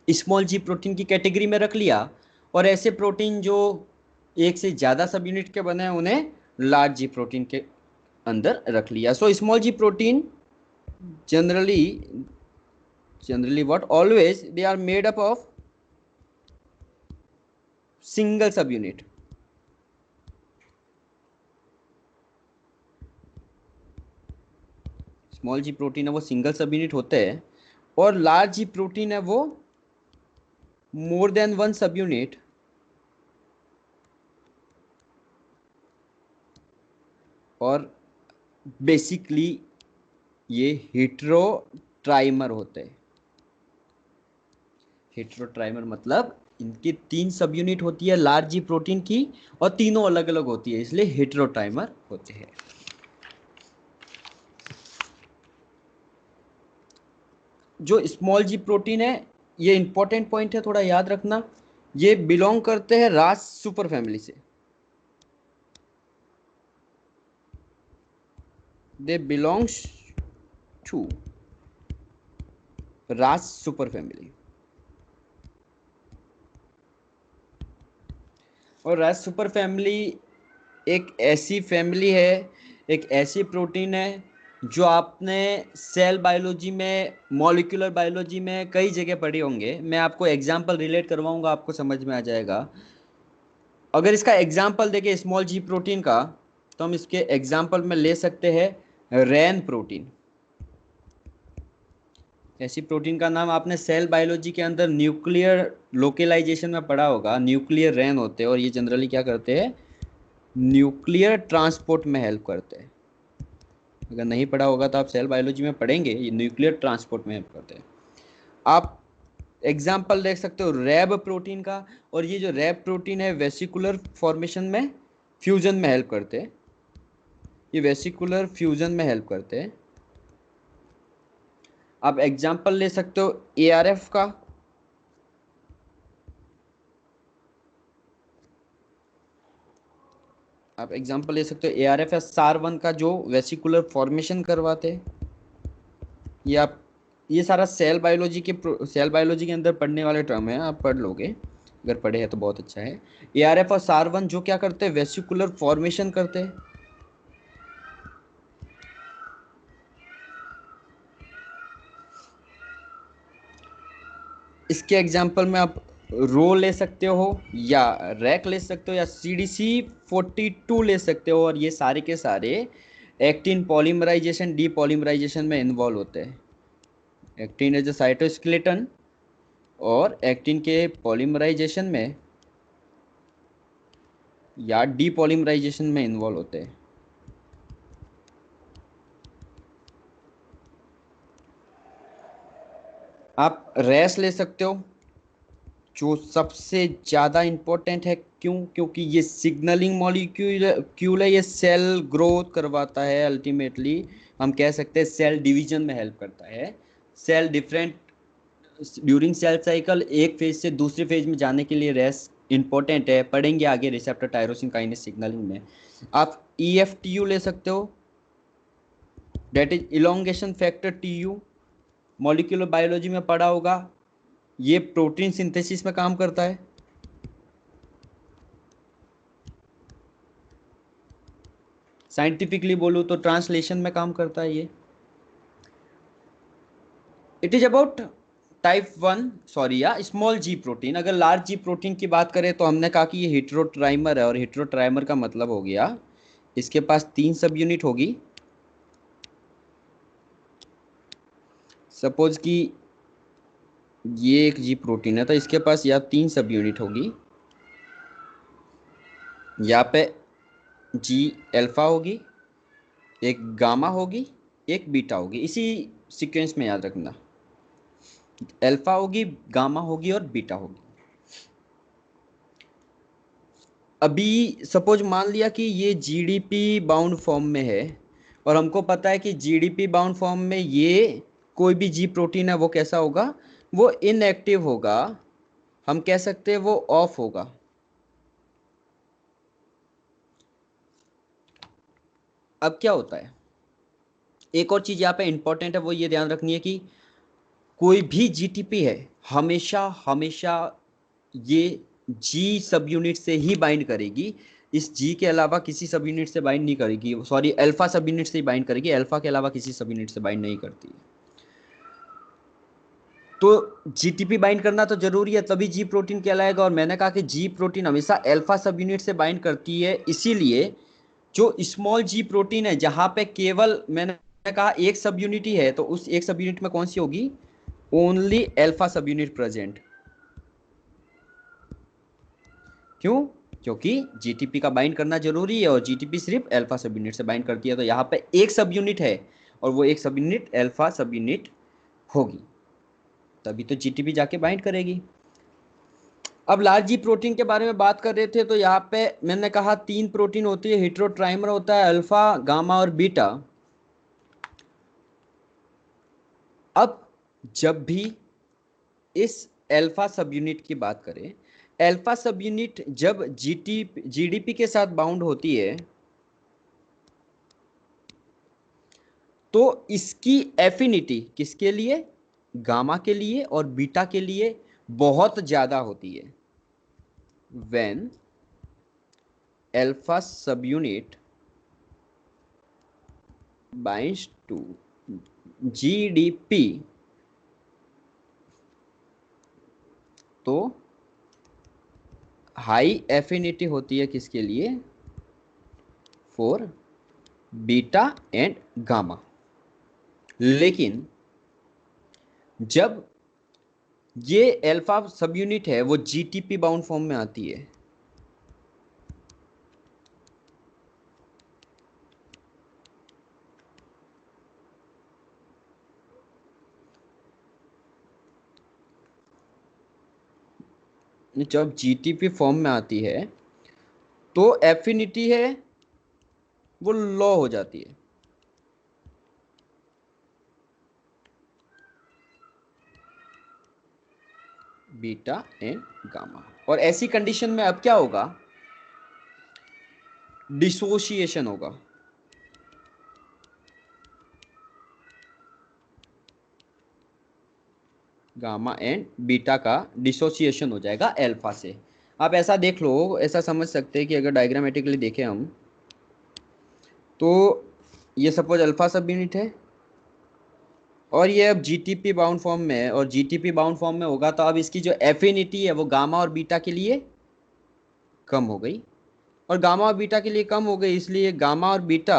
स्मॉल जी प्रोटीन की कैटेगरी में रख लिया, और ऐसे प्रोटीन जो एक से ज़्यादा सब यूनिट के बने हैं उन्हें लार्ज जी प्रोटीन के अंदर रख लिया। So small ji protein generally what always they are made up of single subunit. Small ji protein है वो सिंगल सब यूनिट होते हैं, और लार्ज जी प्रोटीन है वो मोर देन वन सब यूनिट और बेसिकली ये हेटेरोट्राइमर होते हैं। हेटेरोट्राइमर मतलब इनकी 3 सब यूनिट होती है लार्ज जी प्रोटीन की, और तीनों अलग अलग होती है, इसलिए हेटेरोट्राइमर होते हैं। जो स्मॉल जी प्रोटीन है, ये इंपॉर्टेंट पॉइंट है, थोड़ा याद रखना, ये बिलोंग करते हैं रास सुपर फैमिली से। दे बिलोंग्स टू रास सुपर फैमिली। और रास सुपर फैमिली एक ऐसी फैमिली है, एक ऐसी प्रोटीन है जो आपने सेल बायोलॉजी में, मॉलिक्यूलर बायोलॉजी में कई जगह पढ़े होंगे। मैं आपको एग्जांपल रिलेट करवाऊंगा, आपको समझ में आ जाएगा। अगर इसका एग्जांपल देखें स्मॉल जी प्रोटीन का, तो हम इसके एग्जांपल में ले सकते हैं रैन प्रोटीन। ऐसी प्रोटीन का नाम आपने सेल बायोलॉजी के अंदर न्यूक्लियर लोकेलाइजेशन में पढ़ा होगा। न्यूक्लियर रैन होते हैं, और ये जनरली क्या करते हैं, न्यूक्लियर ट्रांसपोर्ट में हेल्प करते हैं। अगर नहीं पढ़ा होगा तो आप सेल बायोलॉजी में पढ़ेंगे, ये न्यूक्लियर ट्रांसपोर्ट में हेल्प करते हैं। आप एग्जाम्पल देख सकते हो रैब प्रोटीन का, और ये जो रैब प्रोटीन है वेसिकुलर फॉर्मेशन में फ्यूजन में हेल्प करते हैं। ये वेसिकुलर फ्यूजन में हेल्प करते हैं। आप एग्जाम्पल ले सकते हो ARF का। आप एग्जाम्पल ले सकते हो ARF या SAR1 का, जो वेसिकुलर फॉर्मेशन करवाते हैं। ये आप, ये सारा सेल बायोलॉजी के अंदर पढ़ने वाले टर्म है, आप पढ़ लोगे, अगर पढ़े हैं तो बहुत अच्छा है। ARF और SAR1 जो क्या करते हैं, वेसिकुलर फॉर्मेशन करते हैं। इसके एग्जाम्पल में आप रो ले सकते हो, या रैक ले सकते हो, या CDC42 ले सकते हो, और ये सारे के सारे एक्टिन पॉलीमराइजेशन डीपॉलीमराइजेशन में इन्वॉल्व होते हैं। एक्टिन एज ए साइटोस्केलेटन, और एक्टिन के पॉलीमराइजेशन में या डीपॉलीमराइजेशन में इन्वॉल्व होते हैं। आप रेस ले सकते हो, जो सबसे ज़्यादा इम्पोर्टेंट है। क्यों? क्योंकि ये सिग्नलिंग मॉलिक्यूल है, ये सेल ग्रोथ करवाता है। अल्टीमेटली हम कह सकते हैं सेल डिवीजन में हेल्प करता है। Cell different during cell cycle एक फेज से दूसरे फेज में जाने के लिए रेस इंपॉर्टेंट है, पढ़ेंगे आगे रिसेप्टर टायरोसिन काइनेस सिग्नलिंग में। आप EFTU ले सकते हो, that is elongation factor TU, molecular biology में पढ़ा होगा। ये प्रोटीन सिंथेसिस में काम करता है। साइंटिफिकली बोलूँ तो ट्रांसलेशन में काम करता है ये। It is about type 1 sorry या स्मॉल जी प्रोटीन। अगर लार्ज जी प्रोटीन की बात करें तो हमने कहा कि ये हेटेरोट्राइमर है, और हेटेरोट्राइमर का मतलब हो गया इसके पास 3 सब यूनिट होगी, सपोज कि ये एक जी प्रोटीन है, तो इसके पास या 3 सब यूनिट होगी, यहाँ पे जी अल्फा होगी, एक गामा होगी, एक बीटा होगी। इसी सीक्वेंस में याद रखना, अल्फा होगी, गामा होगी और बीटा होगी। अभी सपोज मान लिया कि ये जीडीपी बाउंड फॉर्म में है, और हमको पता है कि जीडीपी बाउंड फॉर्म में ये कोई भी जी प्रोटीन है वो कैसा होगा, वो इनएक्टिव होगा, हम कह सकते हैं वो ऑफ होगा। अब क्या होता है, एक और चीज यहाँ पे इंपॉर्टेंट है, वो ये ध्यान रखनी है कि कोई भी जीटीपी है हमेशा हमेशा ये जी सब यूनिट से ही बाइंड करेगी, इस जी के अलावा किसी सब यूनिट से बाइंड नहीं करेगी, सॉरी अल्फा सब यूनिट से ही बाइंड करेगी, अल्फा के अलावा किसी सब यूनिट से बाइंड नहीं करती है। तो जीटीपी बाइंड करना तो जरूरी है, तभी जी प्रोटीन कहलाएगा। और मैंने कहा कि जी प्रोटीन हमेशा अल्फा सब यूनिट से बाइंड करती है, इसीलिए जो स्मॉल जी प्रोटीन है जहां पे केवल मैंने कहा एक सब यूनिट ही है, तो उस एक सब यूनिट में कौन सी होगी, ओनली अल्फा सब यूनिट प्रेजेंट। क्यों, क्योंकि जीटीपी का बाइंड करना जरूरी है, और जीटीपी सिर्फ अल्फा सब यूनिट से बाइंड करती है, तो यहाँ पे एक सब यूनिट है और वो एक सब यूनिट अल्फा सब यूनिट होगी, तभी तो जीटीपी जाके बाइंड करेगी। अब लार्ज जी प्रोटीन के बारे में बात कर रहे थे, तो यहाँ पे मैंने कहा 3 प्रोटीन होती है, हेटेरोट्राइमर होता है, अल्फा, गामा और बीटा। अब जब भी इस अल्फा सब यूनिट की बात करें, अल्फा सब यूनिट जब जीडीपी के साथ बाउंड होती है, तो इसकी एफिनिटी किसके लिए, गामा के लिए और बीटा के लिए बहुत ज्यादा होती है। When alpha subunit binds to GDP, तो हाई एफिनिटी होती है किसके लिए, फॉर बीटा एंड गामा। लेकिन जब ये अल्फा सब यूनिट है वो जीटीपी बाउंड फॉर्म में आती है, जब जीटीपी फॉर्म में आती है तो एफिनिटी है वो लो हो जाती है, बीटा एंड गामा। और ऐसी कंडीशन में अब क्या होगा, डिसोसिएशन होगा। गामा एंड बीटा का डिसोसिएशन हो जाएगा अल्फा से। आप ऐसा देख लो, ऐसा समझ सकते हैं कि अगर डायग्रामेटिकली देखें हम, तो ये सपोज अल्फा सब यूनिट है और ये अब जीटीपी बाउंड फॉर्म में है, और जीटीपी बाउंड फॉर्म में होगा तो अब इसकी जो एफिनिटी है वो गामा और बीटा के लिए कम हो गई, और गामा और बीटा के लिए कम हो गई, इसलिए गामा और बीटा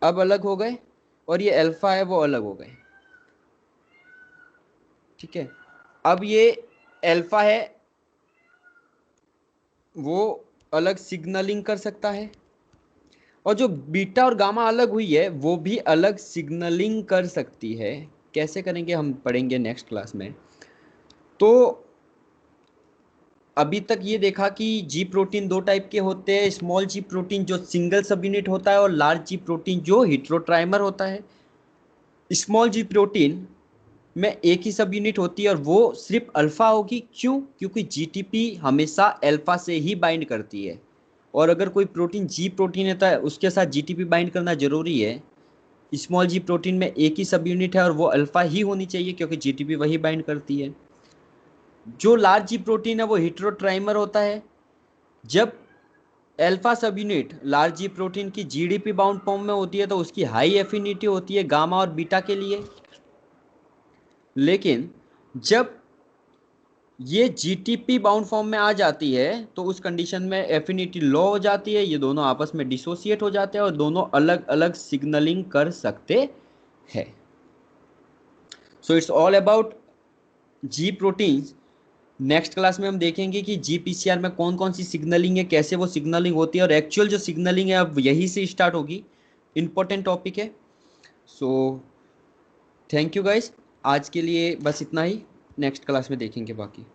अब अलग हो गए और ये अल्फा है वो अलग हो गए। ठीक है, अब ये अल्फा है वो अलग सिग्नलिंग कर सकता है, और जो बीटा और गामा अलग हुई है वो भी अलग सिग्नलिंग कर सकती है। कैसे करेंगे हम पढ़ेंगे नेक्स्ट क्लास में। तो अभी तक ये देखा कि जी प्रोटीन 2 टाइप के होते हैं, स्मॉल जी प्रोटीन जो सिंगल सब यूनिट होता है और लार्ज जी प्रोटीन जो हेटेरोट्राइमर होता है। स्मॉल जी प्रोटीन में एक ही सब यूनिट होती है और वो सिर्फ अल्फा होगी, क्यों, क्योंकि जीटीपी हमेशा अल्फा से ही बाइंड करती है, और अगर कोई प्रोटीन जी प्रोटीन है तो उसके साथ जीटीपी बाइंड करना जरूरी है। स्मॉल जी प्रोटीन में एक ही सब यूनिट है और वो अल्फा ही होनी चाहिए क्योंकि जीटीपी वही बाइंड करती है। जो लार्ज जी प्रोटीन है वो हेटेरोट्राइमर होता है, जब अल्फा सब यूनिट लार्ज जी प्रोटीन की जीडीपी बाउंड फॉर्म में होती है तो उसकी हाई एफिनिटी होती है गामा और बीटा के लिए। लेकिन जब ये जीटीपी बाउंड फॉर्म में आ जाती है तो उस कंडीशन में एफिनिटी लो हो जाती है, ये दोनों आपस में डिसोसिएट हो जाते हैं और दोनों अलग अलग सिग्नलिंग कर सकते हैं। So it's all about G proteins. Next class में हम देखेंगे कि जीपीसीआर में कौन कौन सी सिग्नलिंग है, कैसे वो सिग्नलिंग होती है, और एक्चुअल जो सिग्नलिंग है अब यही से स्टार्ट होगी। इंपॉर्टेंट टॉपिक है। सो थैंक यू गाइस, आज के लिए बस इतना ही। नेक्स्ट क्लास में देखेंगे बाकी।